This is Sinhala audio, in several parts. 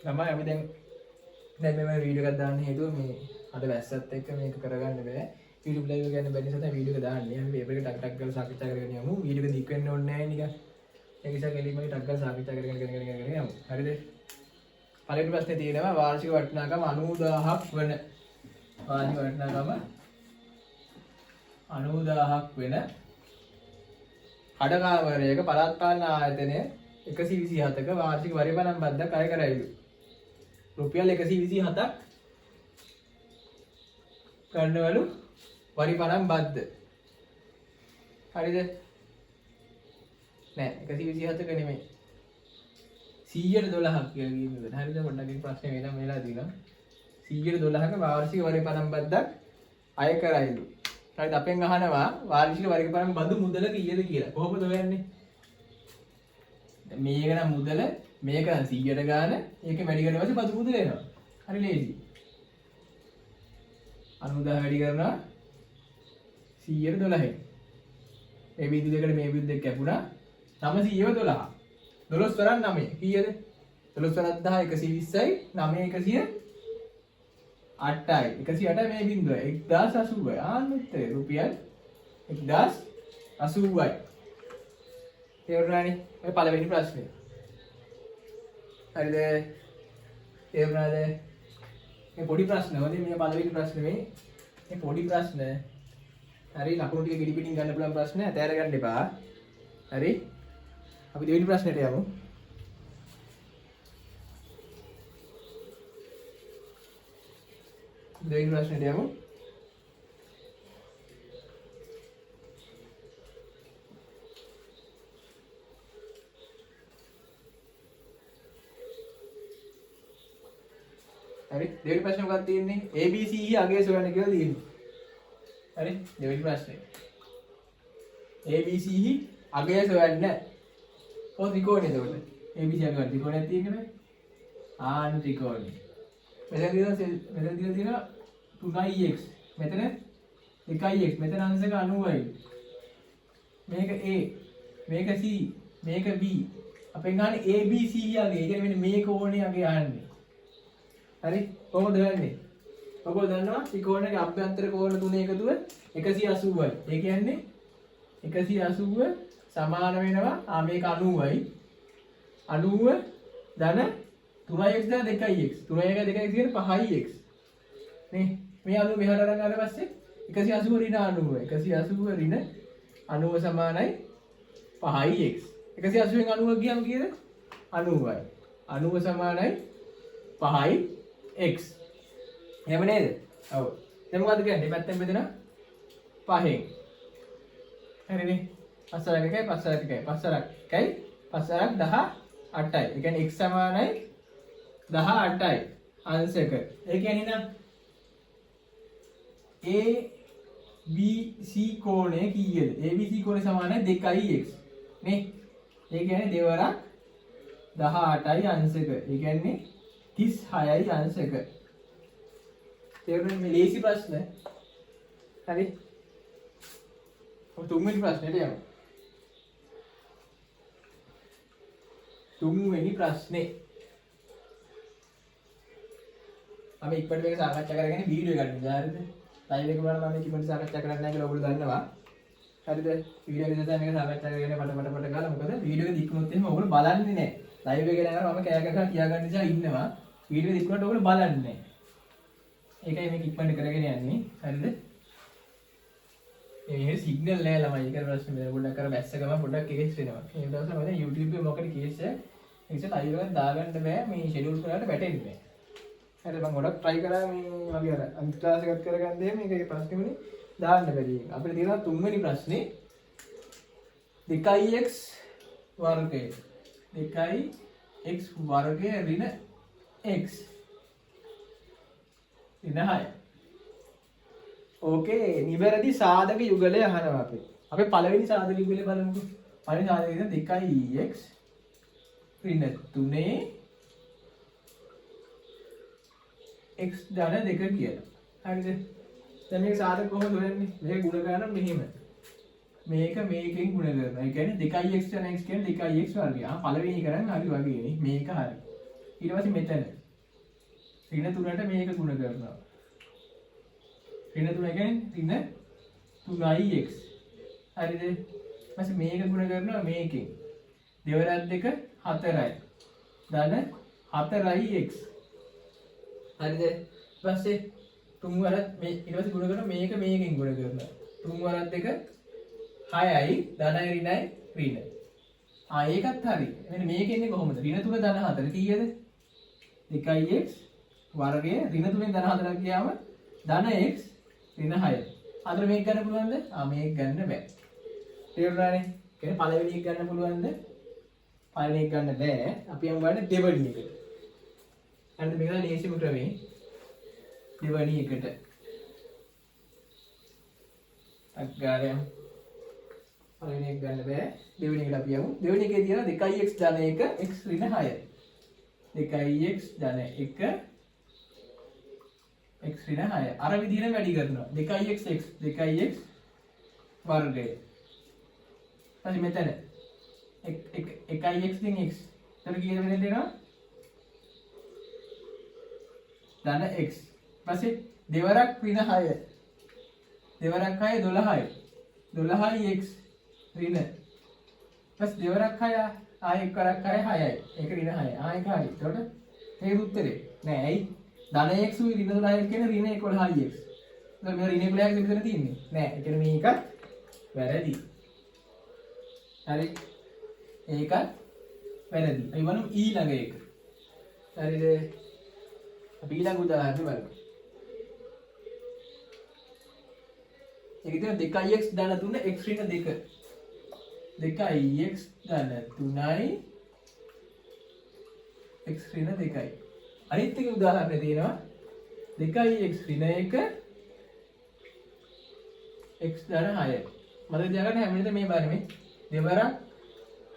ළමයි අපි දැන් මේ වීඩියෝ එකක් දාන්න හේතුව මේ අද වැස්සත් එක්ක මේක කරගන්න බෑ. YouTube live එක ගන්න බැරි නිසා තමයි වීඩියෝ එක දාන්නේ. අපි පේපර් එක ටක් ටක් කරලා සාකච්ඡා කරගෙන යමු. වීඩියෝ එක දික් වෙන්න ඕනේ නැහැ නිකන්. ඒ නිසා කෙලින්ම ටක් කරලා සාකච්ඡා කරගෙන යමු. හරිද? පළවෙනි ප්‍රශ්නේ තියෙනවා වාර්ෂික වටිනාකම 90000ක් වන වාර්ෂික වටිනාකම 90000ක් වෙන කඩකාවරයක පළාත් පාලන ආයතනය 127ක වාර්ෂික වරිපණම් බද්දක් අය කරයිලු. රුපියල් 127ක් ගන්නවලු වරිපණම් බද්ද. හරිද? නෑ 127ක නෙමෙයි. 112ක් කියලා කියනවා. හරිද? පොඩ්ඩක් මේ ප්‍රශ්නේ වෙනම වෙලා තියෙනවා. 112ක වාර්ෂික වරිපණම් බද්දක් අය කරයිලු. හරිද? අපෙන් අහනවා වාර්ෂික වරිපණම් බදු මුදල කීයද කියලා. කොහොමද හොයන්නේ? මේක නම් මුදල, මේක නම් 100ට ගාන, ඒකේ වැඩි කරලා පස්සේ බදු මුදල එනවා. හරි ලේසි. 90000 වැඩි කරනවා 100ට 12. මේ බිඳු දෙකට මේ බිඳු දෙක කැපුණා 912. 12 වරන් 9 කීයද? 12 වරන් 10 120යි 9 108යි. 108යි මේ බිඳුව 1080යි. ආන්නෙත් රුපියල් 1080යි. තේරුණානේ? මේ පළවෙනි ප්‍රශ්නේ. හරිද? තේරුණාද? මේ පොඩි ප්‍රශ්න. හොඳේ මේ පළවෙනි ප්‍රශ්නේ මේ පොඩි ප්‍රශ්න. හරි ලකුණු ටික ගෙඩි පිටින් ගන්න පුළුවන් ප්‍රශ්න. ඇතෑර ගන්න එපා. හරි? අපි දෙවෙනි ප්‍රශ්නෙට යමු. දෙවෙනි ප්‍රශ්නෙට යමු. හරි දෙවෙනි ප්‍රශ්නේ මොකක්ද තියෙන්නේ? ABC අගය සොයන්න කියලා තියෙන්නේ. හරි දෙවෙනි ප්‍රශ්නේ. ABC අගය සොයන්න. ඔය ත්‍රිකෝණය එතකොට. ABC අගය ත්‍රිකෝණයක් තියෙන්නේ. ආන ත්‍රිකෝණය. මෙතන තියෙනවා 3x. මෙතන 2x. මෙතන අංශක 90යි. මේක A, මේක C, මේක B. අපෙන් ගන්න ABC අගය. ඒ කියන්නේ මෙන්න මේ කෝණේ අගය අහන්නේ. හරි කොහොමද හොයන්නේ? ඔයගොල්ලෝ දන්නවා ත්‍රිකෝණයේ අභ්‍යන්තර කෝණ තුනේ එකතුව 180යි. ඒ කියන්නේ 180 සමාන වෙනවා මේක 90යි. 90 ධන 3x ධන 2x. 3x 2x කියන්නේ 5x. නේ මේ 90 මෙහාට අරන් ආවට පස්සේ 180 ඍණ 90. 180 ඍණ 90 සමානයි 5x. 180 න් 90 ගියම කීයද? 90යි. 90 සමානයි 5යි x. එහෙම නේද? ඔව්. දැන් මොකද්ද කියන්නේ? පැත්තෙන් බෙදෙන 5න්. හරිනේ. 5 එකයි 5 එකයි 5 එකයි 5 18යි. ඒ කියන්නේ x සමානයි 18යි අංශක. ඒ කියන්නේ නේද? ABC කෝණය කීයද? ABC කෝණය සමානයි 2x. නේ? ඒ කියන්නේ දෙවරක් 18යි අංශක. ඒ කියන්නේ 36යි අංශක. තේරුණාද මේ ලේසි ප්‍රශ්න? හරි. ඔය තුන්වෙනි ප්‍රශ්නෙට යමු. තුන්වෙනි ප්‍රශ්නේ. අපි ඉක්මනට මේක සාකච්ඡා කරගෙන වීඩියෝ එකක් ගන්න. හරිද? ලයිව් එක බලන්න මම ඉක්මනට සාකච්ඡා කරන්න නැහැ කියලා ඔයගොල්ලෝ දන්නවා. හරිද? වීඩියෝ එක ඉඳලා මේක සාකච්ඡා කරගෙන පට ගාලා මොකද වීඩියෝ එක දික්ුනොත් එහෙම ඔයගොල්ලෝ බලන්නේ නැහැ. ලයිව් එකේ නේද මම කෑ ගහලා කියා ගන්න නිසා ඉන්නවා. වීඩියෝ දික්ුනොත් ඔයගොල්ලෝ බලන්නේ නැහැ. ඒකයි මේක ඉක්මනට කරගෙන යන්නේ. හරිද? මේ සිග්නල් නැහැ ළමයි. ඒක ප්‍රශ්නේ මේ පොඩ්ඩක් අර බැස්ස ගමන් පොඩ්ඩක් කේස් වෙනවා. මේ දවස්වල මම YouTube එකේ මොකද කේස් එක ඉතින් ලයිව් එකක් දාගන්න බෑ. මේ ෂෙඩියුල් කරලා වැටෙන්නේ නැහැ. හරිද? මම ගොඩක් try කරා මේ වගේ අර අනිත් ක්ලාස් එකක් කරගන්න දෙන්නේ මේකේ ප්‍රශ්නෙමනේ දාන්න බැරි එක. අපිට තියෙනවා තුන්වෙනි ප්‍රශ්නේ 2x වර්ගය 2x වර්ගය ඍණ x ඍණ 6. ඕකේ නිවැරදි සාධක යුගලය අහනවා අපි. අපි පළවෙනි සාධක යුගලය බලමුකෝ. පළවෙනි සාධකය කියන 2x ඍණ 3 x ධන 2 කියලා. හරිද? දැන් මේක සාධක කොහොමද හොයන්නේ? මේක ගුණ කරනවා මෙහෙම. මේක මේකෙන් ගුණ කරනවා. ඒ කියන්නේ 2x ධන x කියන්නේ 2x වර්ගය. පළවෙනි කරන්නේ හරි වගේ නේ. මේක හරි. ඊට පස්සේ මෙතන ඍණ 3ට මේක ගුණ කරනවා. ඍණ 3 කියන්නේ ඍණ 3ix. හරිද? ඊපස්සේ මේක ගුණ කරනවා මේකෙන්. දෙවරක් දෙක 4යි. ධන 4ix. හරිද? ඊපස්සේ තුන් වරක් මේ ඊට පස්සේ ගුණ කරනවා මේක මේකෙන් ගුණ කරනවා. තුන් වරක් දෙක 6යි ධනයි ඍණයි ඍණ. ඒකත් හරි. මෙන්න මේක ඉන්නේ කොහොමද? ඍණ 3 ධන 4 කීයද? 2x වර්ගය ඍණ 3 ධන 4 ගියාම ධන x ඍණ 6. අතන මේක ගන්න පුළුවන්ද? මේක ගන්න බෑ. තේරුණානේ? කියන්නේ පළවෙනි එක ගන්න පුළුවන්ද? පළවෙනි එක ගන්න බෑ. අපි යමු ගන්න දෙවෙනි එකට. හරිද? මේක තමයි ලේසිම ක්‍රමේ. දෙවෙනි එකට. අග්ගාරයන් පළවෙනි එක ගන්න බෑ. දෙවෙනි එකට අපි යමු. දෙවෙනි එකේ තියෙනවා 2x ධන 1 x ඍණ 6. 2x ධන 1 x ඍණ 6. අර විදිහට වැඩි කරනවා. 2x x 2x වර්ගය. ඊට මෙතන 1x ගෙන් x. එතන කීයද වෙන්නේ දෙනවා? ධන x. ඊපස්සේ දෙවරක් ඍණ 6. දෙවරක් 6 12යි. 12යි x ඍණ. ඊපස් දෙවරක් 6 එක් කරක් 6 6යි. ඒක ඍණ 6. ඒක හරි. එතකොට මේ උත්තරේ නෑ. ඇයි? ධන x උයි ඍණ 12යි කියන ඍණ 11යි x. එතකොට මේ ඍණ 11යි මෙතන තියෙන්නේ. නෑ. ඒ කියන්නේ මේකත් වැරදි. හරි. ඒකත් වැරදි. අපි බලමු ඊළඟ එක. හරිද? අපි ඊළඟ උදාහරණය බලමු. ඒක තියෙන 2x ධන 3 x ඍණ 2. 2x ධන 3යි x ඍණ 2යි. අනිත් එක උදාහරණය තියෙනවා 2x ඍණ 1 x ධන 6. මතක තියාගන්න හැම වෙලේම මේ බලන්නේ දෙවරක්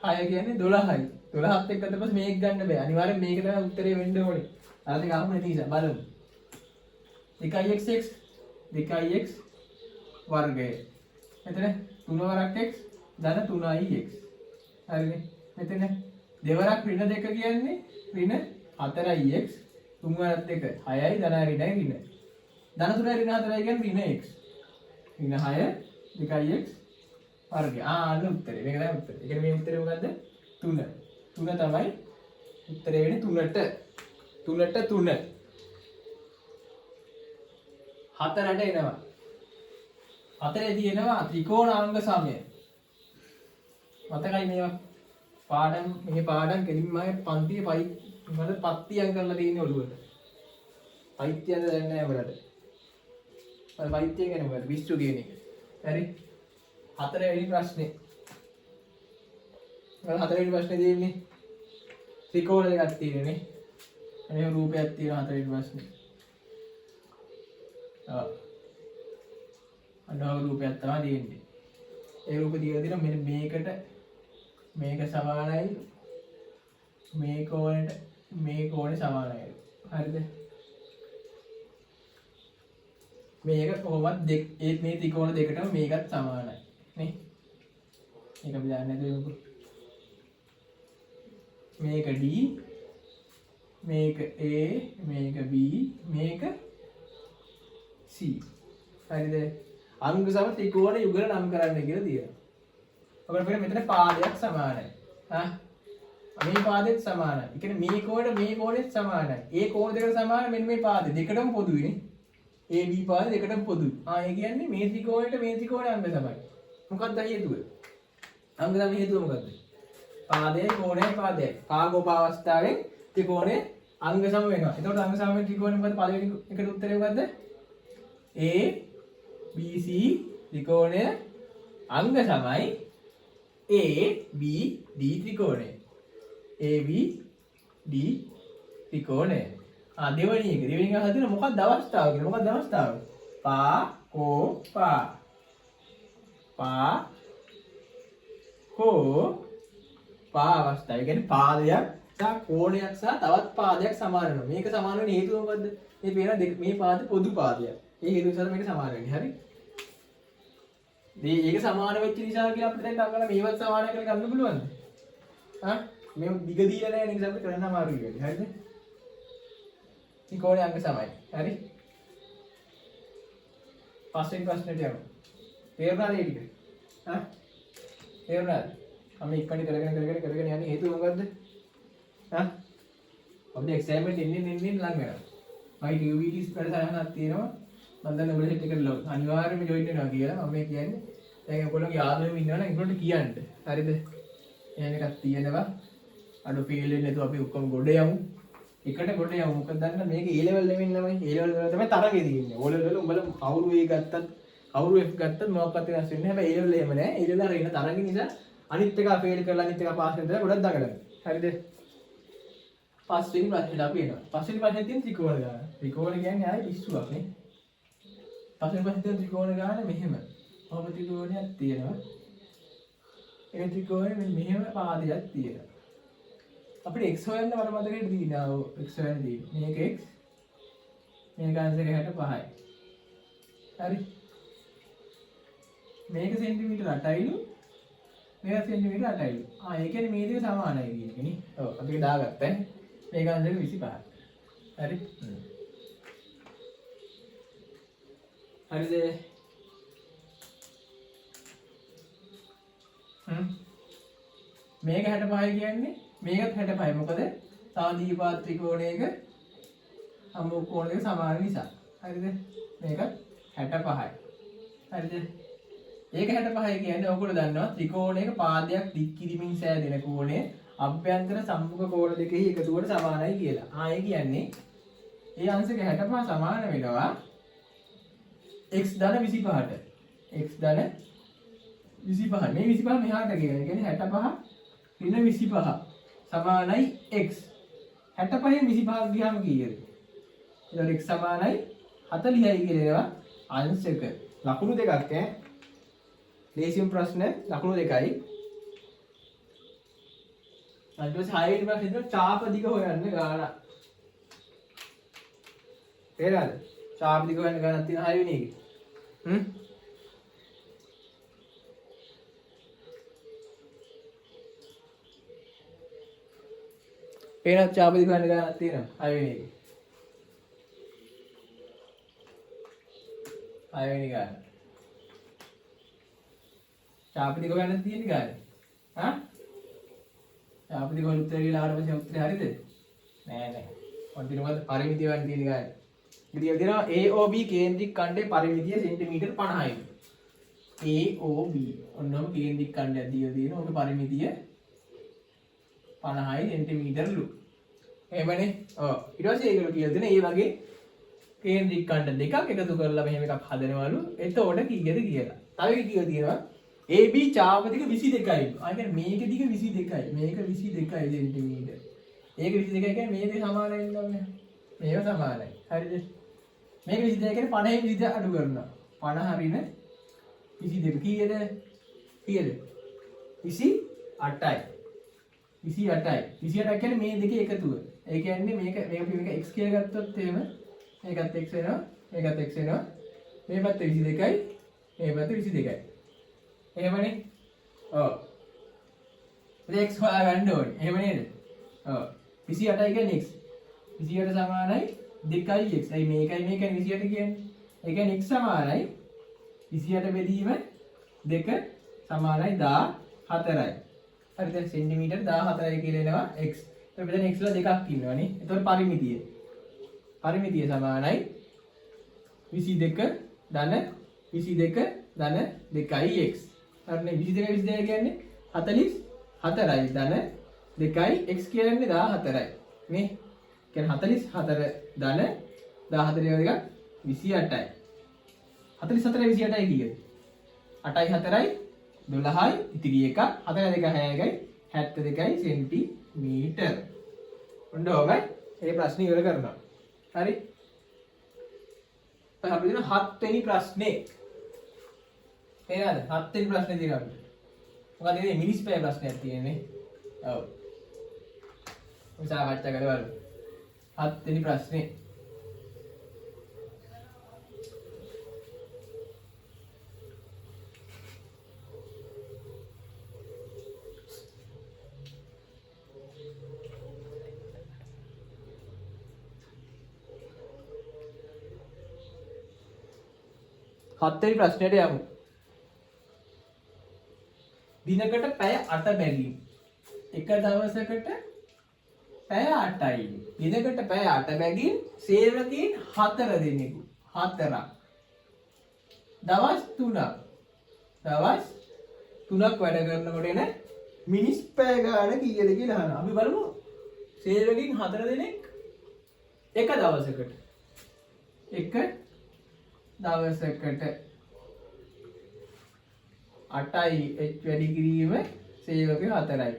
6 කියන්නේ 12යි. 12ත් එක්ක ඊට පස්සේ මේක ගන්න බෑ. අනිවාර්යෙන් මේක තමයි උත්තරේ වෙන්න ඕනේ. අර දෙක අහමු නැති නිසා බලමු. 2x 2x වර්ගය. මෙතන 3 වරක් x ධන 3ix. හරිනේ. මෙතන දෙවරක් ඍණ 2 කියන්නේ ඍණ 4ix. 3 වරක් 2 6යි ධන ඍණයි ඍණ. ධන 3යි ඍණ 4යි කියන්නේ ඍණ x. ඍණ 6 2x වර්ගය. අන්න උත්තරේ. මේක තමයි උත්තරේ. ඒ කියන්නේ මේ උත්තරේ මොකද්ද? 3. 3 තමයි උත්තරේ වෙන්නේ 3ට. 3ට 3. 4ට එනවා. 4 තියෙනවා ත්‍රිකෝණාංග සමය. මතකයි මේවා පාඩම් මේ පාඩම් කෙලින්ම පන්තියේ මට පත්තියම් කරලා තියෙන්නේ ඔළුවට. පයිත්‍යයන්ද දන්නේ නැහැ අපරට. අර පයිත්‍යය කියන්නේ මොකද? විශ්ව කියන එක. හරි. 4 වෙනි ප්‍රශ්නේ. මම 4 වෙනි ප්‍රශ්නේ දෙන්නේ ත්‍රිකෝණ දෙකක් තියෙනනේ. මේ රූපයක් තියෙනවා 4 වෙනි ප්‍රශ්නේ. අනව රූපයක් තමයි දෙන්නේ. ඒ රූප දිග දින මෙන්න මේකට මේක සමානයි මේ කෝණයට මේ කෝණය සමානයි. හරිද? මේක කොහොමද ඒත් මේ ත්‍රිකෝණ දෙකටම මේකත් සමානයි. නේ? මේක අපි දන්නේ නැද්ද? මේක D මේක A මේක B මේක C. හරිද? අංග සම ත්‍රිකෝණ යුගල නම් කරන්න කියලා තියෙනවා. ඔබට පේන මෙතන පාදයක් සමානයි. මේ පාදෙත් සමානයි. ඒ කියන්නේ මේ කෝණෙත් සමානයි. ඒ කෝණ දෙකට සමාන මෙන්න මේ පාද දෙකටම පොදුයිනේ. AB පාද දෙකටම පොදුයි. ඒ කියන්නේ මේ ත්‍රිකෝණයට මේ ත්‍රිකෝණය අංග සමයි. මොකක්ද හේතුව? අංග සම හේතුව මොකක්ද? පාදයයි කෝණයයි පාදයයි. පාගෝප අවස්ථාවෙන් ත්‍රිකෝණය අංග සම වෙනවා. එතකොට අංග සම වෙන ත්‍රිකෝණය මොකද? පළවෙනි එකට උත්තරේ මොකද්ද? ABC ත්‍රිකෝණය අංග සමයි ABD ත්‍රිකෝණය. ABD ත්‍රිකෝණය. දෙවෙනි එක හදින මොකක්ද අවස්ථාව කියලා? මොකක්ද අවස්ථාව? පාගෝප අවස්ථාව. ඒ කියන්නේ පාදයක් සහ කෝණයක් සහ තවත් පාදයක් සමාන වෙනවා. මේක සමාන වෙන හේතුව මොකද්ද? මේ පේන මේ පාද පොදු පාදයක්. ඒ හේතුව නිසා මේක සමාන වෙන්නේ. හරි? ඒක සමාන වෙච්ච නිසා කියලා අපිට දැන් අංගල මේවත් සමාන කරලා ගන්න පුළුවන්ද? මේ දිග දීලා නැහැ නේද අපිට කරන්න අමාරුයි වැඩි. හරිද? ත්‍රිකෝණයේ අංග සමයි. හරි. පස්වෙනි ප්‍රශ්නෙට යමු. තේරුණාද මේ ටික? හා? තේරුණාද? අපි ඉක්මනට කරගෙන යන්නේ හේතුව මොකද්ද? හා? අපිට එක්සෑම් එකට එන්නේ ලඟ වෙනවා. මගේ ටියුබීටීස් වැඩසටහනක් තියෙනවා. මම දැන් ඔයගොල්ලෝ සෙට් එකට අනිවාර්යයෙන්ම ජොයින් වෙනවා කියලා. මම කියන්නේ දැන් ඔයගොල්ලෝගේ යාළුවෝ ඉන්නවනම් ඒගොල්ලෝ කියන්න. හරිද? එහෙම එකක් තියෙනවා. අඩු ෆීල් වෙන්නේ නැතුව අපි ඔක්කොම ගොඩ යමු. එකට ගොඩ යමු. මොකද දන්න මේක A level නෙමෙයි ළමයි. A level වල තමයි තරගෙ තියෙන්නේ. O level වල උඹලා කවුරු A ගත්තත් කවුරු F ගත්තත් මොකක්වත් වෙනස් වෙන්නේ නැහැ. හැබැයි A level එහෙම නැහැ. A level අර එන තරගෙ නිසා අනිත් එක ෆේල් කරලා අනිත් එක පාස් වෙනවා ගොඩක් දඟලනවා. හරිද? පස්වෙනි ප්‍රශ්නෙට අපි එනවා. පස්වෙනි ප්‍රශ්නේ තියෙන ත්‍රිකෝණ ගාන. ත්‍රිකෝණ කියන්නේ ආයේ පිස්සුවක් නේ. පස්වෙනි ප්‍රශ්නේ තියෙන ත්‍රිකෝණ ගාන මෙහෙම. ඔහොම ත්‍රිකෝණයක් තියෙනවා. ඒ ත්‍රිකෝණය මෙහෙම පාදයක් තියෙනවා. අපිට x හොයන්න මට මතකයි දීලා x හොයන්න දීලා. මේක x. මේක ආන්සර් 65යි. හරි. මේක සෙන්ටිමීටර 8යිලු. මේක සෙන්ටිමීටර 8යිලු. ඒ කියන්නේ මේ දෙක සමානයි කියන එක නේ. ඔව් අපි දාගත්තා. මේක ආන්සර් 25යි. හරි. හරිද? මේක 65 කියන්නේ මේකත් 65. මොකද සාදීපාත ත්‍රිකෝණයක සමු කෝණයක සමාන නිසා. හරිද? මේකත් 65යි. හරිද? ඒක 65 කියන්නේ ඔයගොල්ලෝ දන්නවා ත්‍රිකෝණයක පාදයක් දික් කිරීමෙන් සෑදෙන කෝණය අභ්‍යන්තර සම්මුඛ කෝණ දෙකෙහි එකතුවට සමානයි කියලා. ඒ කියන්නේ ඒ අංශක 65 සමාන වෙනවා x ධන 25ට. x ධන 25. මේ 25 මෙහාට කියන. ඒ කියන්නේ 65 ඍණ 25 සමානයි x. 65 25 ගියාම කීයද? එතකොට x සමානයි 40යි කියලා එනවා අංශක. ලකුණු දෙකක් ඈ. ලේසියම් ප්‍රශ්න ලකුණු දෙකයි. ඊට පස්සේ 6 වෙනි ප්‍රශ්නේ තියෙනවා චාප දිග හොයන්න ගාන. තේරෙනවද? චාප දිග හොයන්න ගානක් තියෙන 6 වෙනි එකේ. පේනත් චාප දිග හොයන්න ගානක් තියෙනවා 6 වෙනි එකේ. 6 වෙනි ගාන. චාප දිග හොයන්න තියෙන ගානේ. හා? චාප දිග හොයන්න උත්තර කියලා ආවට පස්සේ උත්තරේ හරියද? නෑ නෑ. ඔන්න මොකද පරිමිතිය වань තියෙන ගානේ. ඉතින් දෙනවා AOB කේන්ද්‍රික ඛණ්ඩයේ පරිමිතිය සෙන්ටිමීටර් 50යි. AOB ඔන්නම කේන්ද්‍රික ඛණ්ඩයක් දීලා තියෙනවා. ඔක පරිමිතිය 50යි සෙන්ටිමීටර්ලු. එහෙමනේ. ඔව්. ඊට පස්සේ ඒගොල්ලෝ කියලා දෙන මේ වගේ කේන්ද්‍රික ඛණ්ඩ දෙකක් එකතු කරලා මෙහෙම එකක් හදනවලු. එතකොට කීයද කියලා. තව එක කීයද තියෙනවා? AB චාප දිග 22යි. ආ කියන්නේ මේක දිග 22යි. මේක 22යි සෙන්ටිමීටර්. ඒක 22යි කියන්නේ මේ දෙක සමාන වෙන්න ඕනේ. මේව සමානයි. හරිද? මේක 22 කියන්නේ 50න් 22 අඩු කරනවා. 50 හරින 22 කීයද? කීයද? 28යි. 28යි. 28 කියන්නේ මේ දෙකේ එකතුව. ඒ කියන්නේ මේක x කියලා ගත්තොත් එහෙම මේකත් x වෙනවා. මේකත් x වෙනවා. මේ පැත්තේ 22යි. මේ පැත්තේ 22යි. එහෙමනේ. ඔව්. x හොයාගන්න ඕනේ. එහෙම නේද? ඔව්. 28යි කියන්නේ x. 28 සමානයි 2x. ඒ මේකයි 28 කියන්නේ. ඒ කියන්නේ x සමානයි 28 බෙදීම 2 සමානයි 14යි. හරිද? සෙන්ටිමීටර් 14යි කියලා එනවා x. එතකොට මෙතන x වල දෙකක් ඉන්නවනේ. එතකොට පරිමිතිය. පරිමිතිය සමානයි 22 ධන 22 ධන 2x. හරිනේ 22 කියන්නේ 44යි ධන 2යි x කියන්නේ 14යි. නේ? කියන්නේ 44 ධන 14 ඒවා දෙකක් 28යි. 44 28යි කීයද? 8යි 4යි 12යි ඉතිරි එක 4 2 6යි 72යි සෙන්ටිමීටර්. ඔන්න ඔබයි මේ ප්‍රශ්නේ ඉවර කරනවා. හරි? අපි දෙන 7 වෙනි ප්‍රශ්නේ. එනවාද? 7 වෙනි ප්‍රශ්නේ තියෙනවා අපිට. මොකද මේ මිනිස් පෑ ප්‍රශ්නයක් තියෙන්නේ. ඔව්. අපි සාකච්ඡා කරවලු. 7 වෙනි ප්‍රශ්නේ. හත්වෙනි ප්‍රශ්නයට යමු. දිනකට පැය 8 බැගින්. එක දවසකට පැය 8යි. දිනකට පැය 8 බැගින් සේවකයන් 4 දෙනෙකු. 4ක්. දවස් 3ක්. දවස් 3ක් වැඩ කරනකොට එන මිනිස් පැය ගාන කීයද කියලා අහනවා. අපි බලමු සේවකයන් 4 දෙනෙක් එක දවසකට. එක දවසකට 8යි වැඩි කිරීම සේවකයෝ 4යි.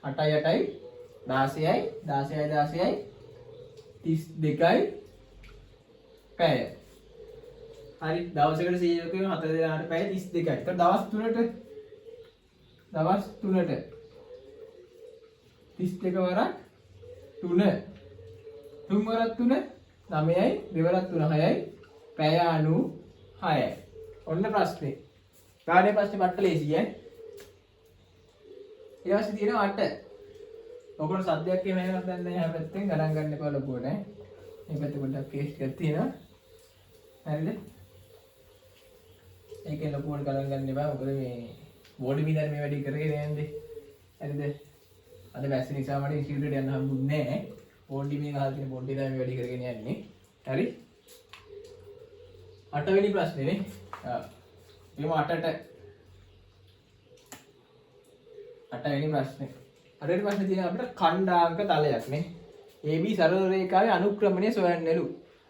8යි 8යි 16යි 16යි 16යි 32යි පැය. හරි දවසකට සේවකයෝ 4 දෙනාට පැය 32යි. ඒතකොට දවස් 3ට 32 වරක් 3 3 වරක් 3 9යි දෙවරක් 3 6යි පැය 96යි. ඔන්න ප්‍රශ්නේ. ගානේ ප්‍රශ්නේ මට්ට ලේසියි ඈ. ඊට පස්සේ තියෙනවා 8. ඔකට සද්දයක් එහෙම එකක් දැන් නැහැ. හැපැත්තෙන් ගණන් ගන්න එපා ලොකුවට ඈ. මේ පැත්තේ පොඩ්ඩක් කේස් එකක් තියෙනවා. හරිද? ඒකේ ලොකුවට ගණන් ගන්න එපා. මොකද මේ බෝඩ් බින්දර මේ වැඩි කරගෙන යන්නේ. හරිද? අද වැස්ස නිසා මට ඉන්ස්ටිටියුට් යන්න හම්බුන්නේ නැහැ. බෝඩ් මේ ගහලා තියෙන බෝඩ් එක තමයි වැඩි කරගෙන යන්නේ. හරි? 8 වෙනි ප්‍රශ්නේ නේ. මේ 8ට 8 වෙනි ප්‍රශ්නේ. 8 වෙනි ප්‍රශ්නේ තියෙන අපිට ඛණ්ඩාංක තලයක් නේ. AB සරල රේඛාවේ අනුක්‍රමණය සොයන්නලු.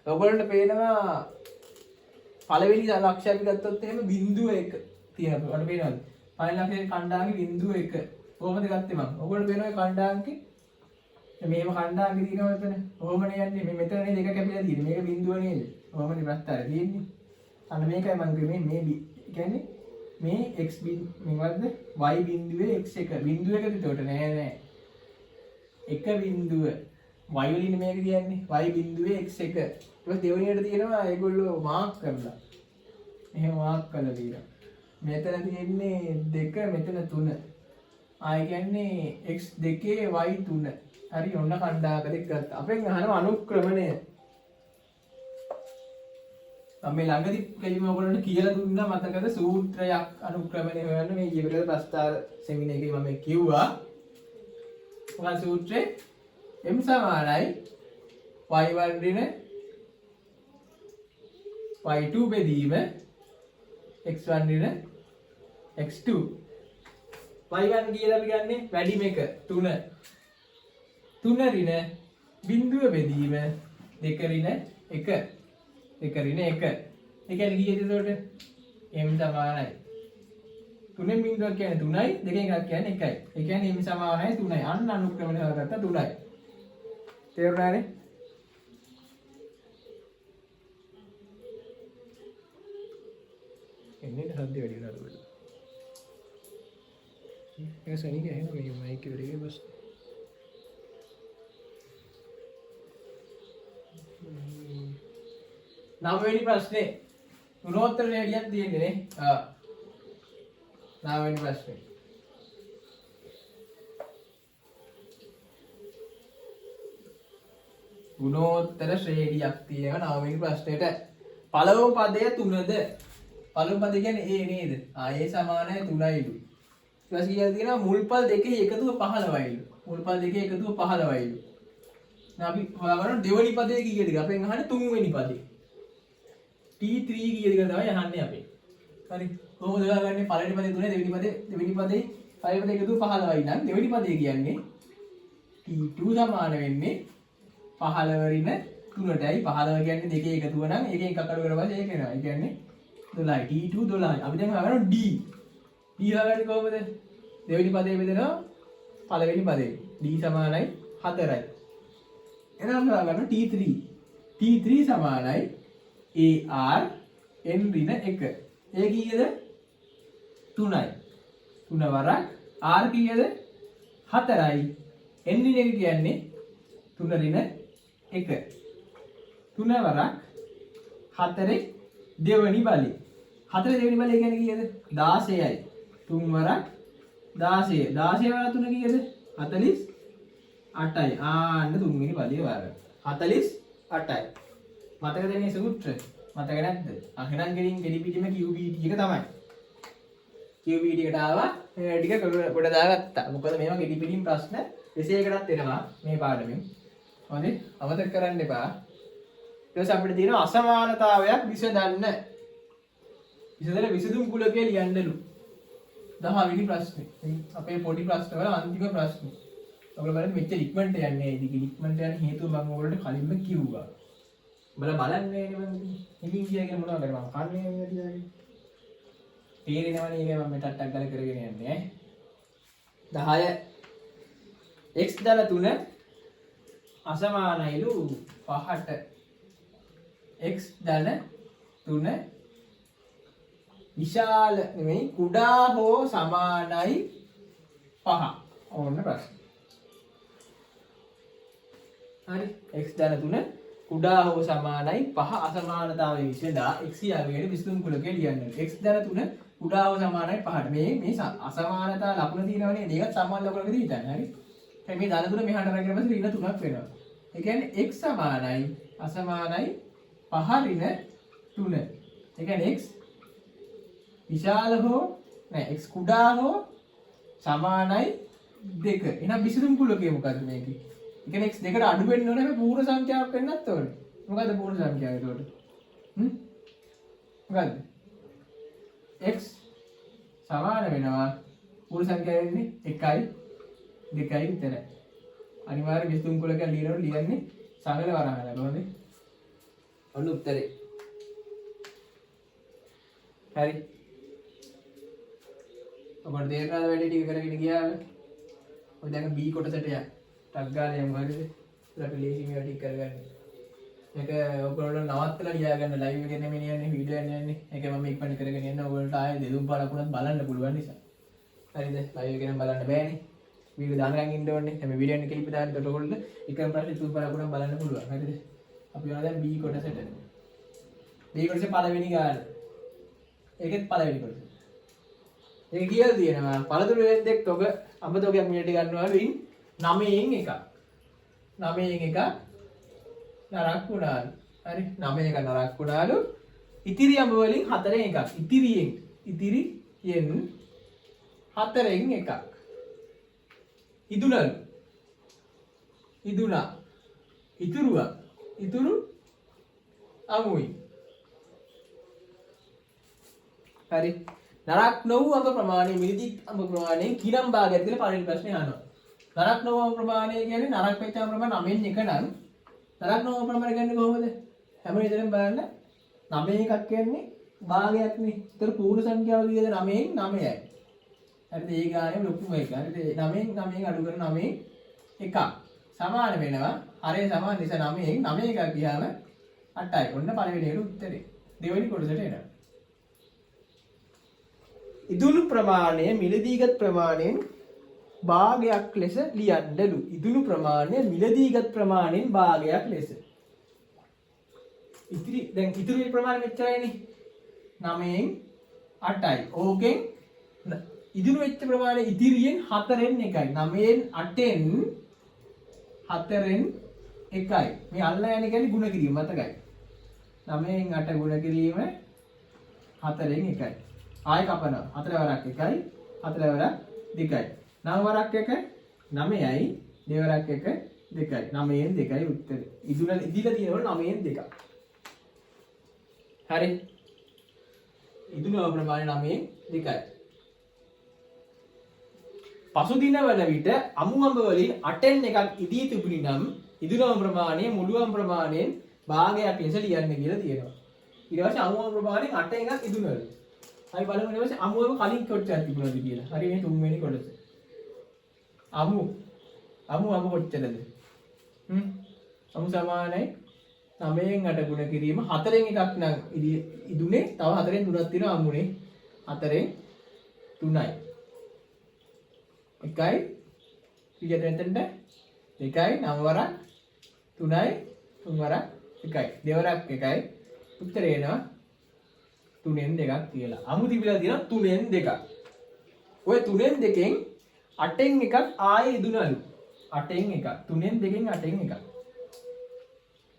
ඔයගොල්ලන්ට පේනවා පළවෙනි ලක්ෂය අපි ගත්තොත් එහෙම 0.1 තියෙනවා. ඔයාලට පේනවද? පළවෙනි ලක්ෂයේ ඛණ්ඩාංකෙ 0.1. කොහොමද ගත්තේ මම? ඔයගොල්ලෝ පේනවා මේ ඛණ්ඩාංකේ මේව ඛණ්ඩාංකෙ තියෙනවා මෙතන. කොහොමනේ යන්නේ? මේ මෙතන නේද එක කැපිලා තියෙන්නේ. මේක බිඳුව නේද? කොහොමනේ ප්‍රස්තාරය තියෙන්නේ? අන්න මේකයි මම කිව්වේ මේ කියන්නේ මේ x මේවත්ද y බිඳුවේ x1 බිඳුවකද එතකොට නෑ නෑ එක බිඳුව y වලින් මේක කියන්නේ y බිඳුවේ x1 ඊට දෙවෙනියට තියෙනවා ඒගොල්ලෝ මාක් කරලා එහෙම මාක් කරලා තියෙනවා මෙතන තියෙන්නේ 2 මෙතන 3 ආය කියන්නේ x2 y3 හරි ඔන්න ඛණ්ඩාංක දෙක ගත්තා අපෙන් අහනවා අනුක්‍රමණය මේ ළඟදී කෙලිම ඔයගොල්ලන්ට කියලා දුන්නා මතකද සූත්‍රයක් අනුක්‍රමණය හොයන්න මේ ඊපෙරේද ප්‍රස්තාර සෙමිනාර් එකේ මම කිව්වා මොකක්ද සූත්‍රේ m සමානයි y1 ඍණ y2 බෙදීම x1 ඍණ x2 y1 කියලා අපි ගන්නේ වැඩිම එක 3 3 ඍණ බිඳුව බෙදීම 2 ඍණ 1 එක ඍණ 1. ඒ කියන්නේ කීයද එතකොට? m සමානයි. 3 බිඳුවක් කියන්නේ 3යි, 2 එකක් කියන්නේ 1යි. ඒ කියන්නේ m සමානයි 3යි. අන්න අනුක්‍රමණය හොයාගත්ත 3යි. තේරුණානේ? එන්නේ හද්ද වැඩි වෙනවා නේද? ඒක සනික එහෙම මේ මයික් එක වැඩි බස්. නවවෙනි ප්‍රශ්නේ ගුණෝත්තර රේඩියක් තියෙන්නේ නේ. නවවෙනි ප්‍රශ්නේ. ගුණෝත්තර ශ්‍රේණියක් තියෙනවා නවවෙනි ප්‍රශ්නෙට. පළවෙනි පදය 3ද? පළවෙනි පදය කියන්නේ a නේද? ඒ සමානයි 3යිලු. ඊට පස්සේ කියලා තියෙනවා මුල්පද දෙකේ එකතුව 15යිලු. මුල්පද දෙකේ එකතුව 15යිලු. දැන් අපි හොයාගන්න දෙවෙනි පදේ කීයද කියලා. අපෙන් අහන්නේ තුන්වෙනි පදේ. T3 කීයද කියලා තමයි අහන්නේ අපි. හරි. කොහොමද හොයාගන්නේ? පළවෙනි පදේ 3 දෙවෙනි පදේ පළවෙනි පදේ එකතුව 15යි නම් දෙවෙනි පදේ කියන්නේ T2 සමාන වෙන්නේ 15 ඍණ 3ටයි 15 කියන්නේ දෙකේ එකතුව නම් එකෙන් එකක් අඩු කරලා පස්සේ ඒක එනවා. ඒ කියන්නේ 12යි T2 12යි. අපි දැන් හොයාගන්න D. D හොයාගන්නේ කොහොමද? දෙවෙනි පදේ බෙදෙනවා පළවෙනි පදේ. D සමානයි 4යි. එහෙනම් හොයාගන්න T3. T3 සමානයි AR n ඍණ 1. ඒ කීයද? 3යි. 3 වරක් R කීයද? 4යි. n ඍණ 1 කියන්නේ 3 ඍණ 1. 3 වරක් 4 දෙවෙනි බලය. 4 දෙවෙනි බලය කියන්නේ කීයද? 16යි. 3 වරක් 16. 16 වරක් 3 කීයද? 48යි. ආන්න තුන්වෙනි බලය වරක්. 48යි. මතකද මේ සූත්‍රය? මතක නැද්ද? එහෙනම් ගෙලින් ගෙලි පිටිම QBT එක තමයි. QBT එකට ආවා මේ ටික කොට දාගත්තා. මොකද මේවා ගෙලි පිටින් ප්‍රශ්න 21කටත් එනවා මේ පාඩමෙන්. හරි? අමතක කරන්න එපා. ඊට පස්සේ අපිට තියෙනවා අසමානතාවයක් විසඳන්න. විසඳලා විසඳුම් කුලකය ලියන්නලු. 10 වෙනි ප්‍රශ්නේ. අපේ පොඩි ප්‍රශ්න වල අන්තිම ප්‍රශ්නේ. ඔයගොල්ලෝ බලන්න මෙච්චර ඉක්මනට යන්නේ ඉතින් ඉක්මනට යන හේතුව මම ඔයගොල්ලන්ට කලින්ම කිව්වා. ඔයාලා බලන්නේ නේ මම ඉතින් කියන්නේ මොනවද මම කන්නේ නේ තියාගෙන. තේරෙනවනේ ඒක මම ටට්ටක් ගාලා කරගෙන යන්නේ ඈ. 10 x දාලා 3 අසමානයිලු 5ට x දාන 3 විශාල නෙමෙයි කුඩා හෝ සමානයි 5. ඕන්න ප්‍රශ්න. හරි x දාන 3 කුඩා හෝ සමානයි 5 අසමානතාවය විසඳා x යාගයේ විසඳුම් කුලකේ ලියන්න. x දාන 3 කුඩා හෝ සමානයි 5ට. මේ අසමානතා ලකුණ තියෙනවනේ. මේකත් සමාන ලකුණකදී හිතන්න. හරි. දැන් මේ දාන 3 මෙහාට අරගෙන පස්සේ ඍණ 3ක් වෙනවා. ඒ කියන්නේ x සමානයි අසමානයි 5 ඍණ 3. ඒ කියන්නේ x විශාල හෝ නෑ x කුඩා හෝ සමානයි 2. එහෙනම් විසඳුම් කුලකේ මොකද්ද මේකේ? ඒ කියන්නේ x දෙකට අඩු වෙන්න ඕනේ මේ පූර්ණ සංඛ්‍යාවක් වෙන්නත් ඕනේ. මොකද්ද පූර්ණ සංඛ්‍යාව ඒකට? මොකද්ද? x සමාන වෙනවා පූර්ණ සංඛ්‍යාව වෙන්නේ 1යි 2යි විතරයි. අනිවාර්ය විසඳුම් කුලක ලියන්නේ සංගල වරහන කොහොමද? ඔන්න උත්තරේ. හරි. ඔබට තේරෙනවද වැඩි ටික කරගෙන ගියාම? ඔය දැන් B කොටසට යන්න. ටක් ගාලා යමු හරිද? අපිට ලේසි මේවා ටික කරගන්න. මේක ඔයගොල්ලෝ නවත්තලා ලියා ගන්න ලයිව් එකේ නෙමෙයි යන්නේ වීඩියෝ යන්නේ. ඒක මම ඉක්මනට කරගෙන යන්න. ඔයගොල්ලන්ට ආයේ දෙදුම් පාඩකුණත් බලන්න පුළුවන් නිසා. හරිද? ලයිව් එකේ නම් බලන්න බෑනේ. වීඩියෝ දානගන් ඉන්න ඕනේ. මේ වීඩියෝ එක ක්ලිප් දාන්න එතකොට ඔයගොල්ලෝ එකම ප්‍රශ්නේ දෙදුම් පාඩකුණත් බලන්න පුළුවන්. හරිද? අපි යනවා දැන් B කොටසට. B කොටසේ පළවෙනි ගාන. ඒකෙත් පළවෙනි කොටස. ඒක කියලා තියෙනවා පළතුරු වෙද්දෙක් ඔබ අඹ තෝගයක් මිලට ගන්නවලු ඉන් 9න් එකක්. 9න් එකක් නරක් වුණාලු. හරි 9 එක නරක් වුණාලු. ඉතිරි අඹ වලින් 4න් එකක්. ඉතිරියෙන් 4න් එකක්. ඉදුණලු. ඉදුණා. ඉතුරුවා. ඉතුරු අමුයි. හරි නරක් නොවූ අඹ ප්‍රමාණය මිලදී අඹ ප්‍රමාණයෙන් කිනම් භාගයක් කියලා පළවෙනි ප්‍රශ්නේ අහනවා. නරක් නොවූ අඹ ප්‍රමාණය කියන්නේ නරක් වෙච්ච අඹ ප්‍රමාණය 9න් එක නම් නරක් නොවූ අඹ ප්‍රමාණය කියන්නේ කොහොමද? හැම විටම බලන්න 9 එකක් කියන්නේ භාගයක් නේ. ඒතර පූර්ණ සංඛ්‍යාව කීයද 9න් 9යි. හරිද? ඒ ගානේ ලොකුම එක. හරිද? 9න් 9න් අඩු කරන 9න් එකක්. සමාන වෙනවා. හරය සමාන නිසා 9න් 9 එකක් ගියාම 8යි. ඔන්න පළවෙනි එකට උත්තරේ. දෙවෙනි කොටසට එනවා. ඉදුණු ප්‍රමාණය මිලදීගත් ප්‍රමාණයෙන් භාගයක් ලෙස ලියන්නලු. ඉදුණු ප්‍රමාණය මිලදීගත් ප්‍රමාණයෙන් භාගයක් ලෙස. දැන් ඉතුරු ප්‍රමාණය මෙච්චරයිනේ. 9න් 8යි. ඕකෙන් ඉදුණු වෙච්ච ප්‍රමාණය ඉදිරියෙන් 4න් එකයි. 9න් 8න් 4න් එකයි. මේ අල්ලා යන්නේ කියන්නේ ගුණ කිරීම මතකයි. 9න් 8 ගුණ කිරීම 4න් එකයි. ආය කපනවා 4 වරක් 1යි 4 වරක් 2යි 9 වරක් 1 9යි 2 වරක් 1 2යි 9න් 2යි උත්තරේ ඉදිරියට ඉදිරියට තියෙනවල 9න් 2යි හරි ඉදුණු ප්‍රමාණය 9න් 2යි පසු දිනවල විට අමු අඹ වලින් 8න් එකක් ඉදී තිබුණි නම් ඉදුණු ප්‍රමාණය මුළු අඹ ප්‍රමාණයෙන් භාගයක් ලෙස ලියන්න කියලා තියෙනවා ඊට පස්සේ අමු අඹ ප්‍රමාණයෙන් 8 එකක් ඉදුණුවලු අපි බලමු ඊට පස්සේ අමුවම කලින් කොච්චරක් තිබුණාද කියලා. හරි මේ තුන්වෙනි කොටස. අමු කොච්චරද? අමු සමානයි 9න් 8 ගුණ කිරීම 4න් එකක් නම් ඉදුනේ තව 4න් 3ක් තියෙනවා අමුනේ. 4න් 3යි. 1යි කීයද එතනද? 2යි 9 වරක් 3යි 3 වරක් 1යි. දෙවරක් 1යි. උත්තරේ එනවා 3න් 2ක් කියලා. අමු තිබිලා තියෙනවා 3න් 2ක්. ඔය 3න් 2කින් 8න් එකක් ආයේ ඉදුණලු. 8න් එකක්. 3න් 2කින් 8න් එකක්.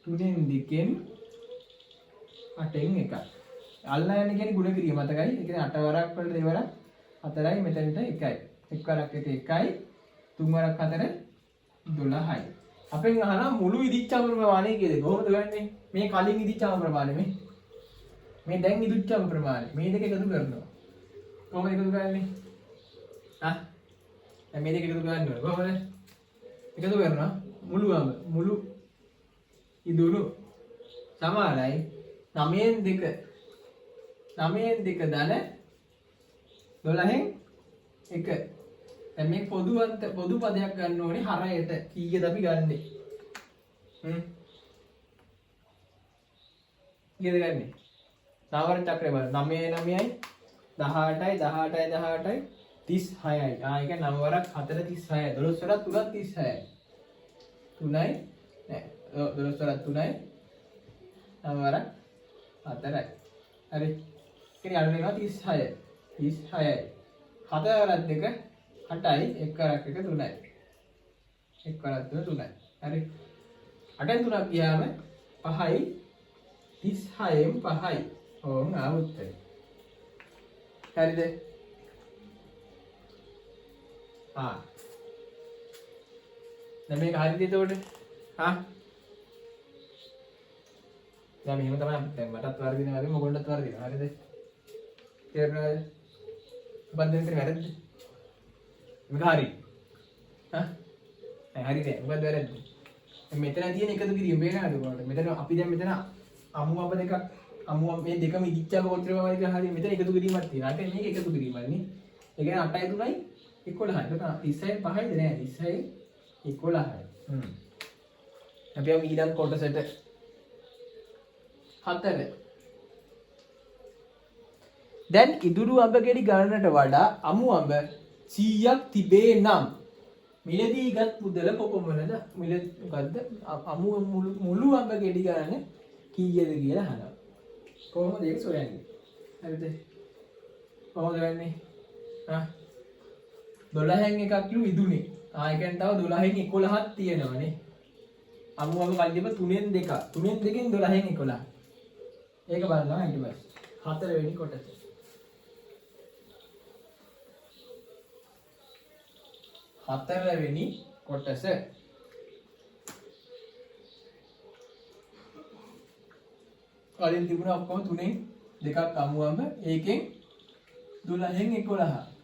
3න් 2කින් 8න් 1යි. අල්ලා යන්නේ කියන්නේ ගුණ කිරීම මතකයි. ඒ කියන්නේ 8 වරක් වලට දෙවරක් 4යි මෙතනට 1යි. 1 වරක් එක 1යි 3 වරක් 4 12යි. අපෙන් අහනවා මුළු ඉදිච්චාම ප්‍රමාණය කීයද? කොහොමද ගන්නේ? මේ කලින් ඉදිච්චාම ප්‍රමාණය මේ දැන් ඉදිච්චාම ප්‍රමාණය. මේ දෙක එකතු කරනවා. කොහොමද එකතු කරන්නේ? දැන් මේ දෙක එකතු කරන්න ඕනේ. කොහොමද? එකතු කරනවා මුළු ඉදුණු සමානයි 9න් 2 9න් 2 ධන 12න් 1. දැන් මේ පොදු පදයක් ගන්න ඕනේ හරයට කීයද අපි ගන්නෙ? කීයද ගන්නෙ? සාවර චක්‍රය බලන්න 9 9යි 18යි 18යි 18යි 36යි. ඒක 9 වරක් 4 36යි. 12 වරක් 3 36යි. 3යි නෑ 12 වරක් 3යි 9 වරක් 4යි. හරි. ඉතින් අර වෙනවා 36. 36යි. 4 වරක් 2 8යි 1 වරක් 1 3යි. 1 වරක් 2 3යි. හරි. 8න් 3ක් ගියාම 5යි 36න් 5යි. ඕන් ආවුත්තේ. හරිද? දැන් මේක හරියද එතකොට? දැන් මෙහෙම තමයි දැන් මටත් වර්ධිනවා වගේ මොකොන්ටත් වර්ධිනවා. හරිද? තේරුණාද? බන්දෙන් කරේ වැරද්ද? මේක හරි. හරිද? මොකද වැරද්ද? මෙතන තියෙන එකතු කිරීම පේනවද කොහොමද? මෙතන අපි දැන් මෙතන අමුඹ දෙකක් අමුඹ මේ දෙකම ඉදිච්චා ගෝත්‍රය වගේ කියලා හරිය මෙතන එකතු කිරීමක් තියෙනවා. අට මේක එකතු කිරීමක් නේ. ඒ කියන්නේ 8යි 3යි 11යි. ඒක 36යි 5යිද නෑ 36යි 11යි. අපි යමු ඊළඟ කොටසට 4. දැන් ඉදුරු අඹ ගෙඩි ගණනට වඩා අමු අඹ 100ක් තිබේ නම් මිලදී ගත් මුදල කොපමණද? මිල මොකද්ද? අමු මුළු අඹ ගෙඩි ගණන කීයද කියලා අහනවා. කොහොමද ඒක සොයන්නේ? හරිද? කොහොමද වෙන්නේ? 12න් එකක්ලු ඉදුනේ. ඒ කියන්නේ තව 12න් 11ක් තියෙනවනේ. අමු අඹ කල්ලියම 3න් 2ක්. 3න් 2කින් 12න් 11. ඒක බලනවා ඊට පස්සේ 4 වෙනි කොටස. හතරවෙනි කොටස කලින් තිබුණා ඔක්කොම 3න් 2ක් අමු අඹ ඒකෙන් 12න් 11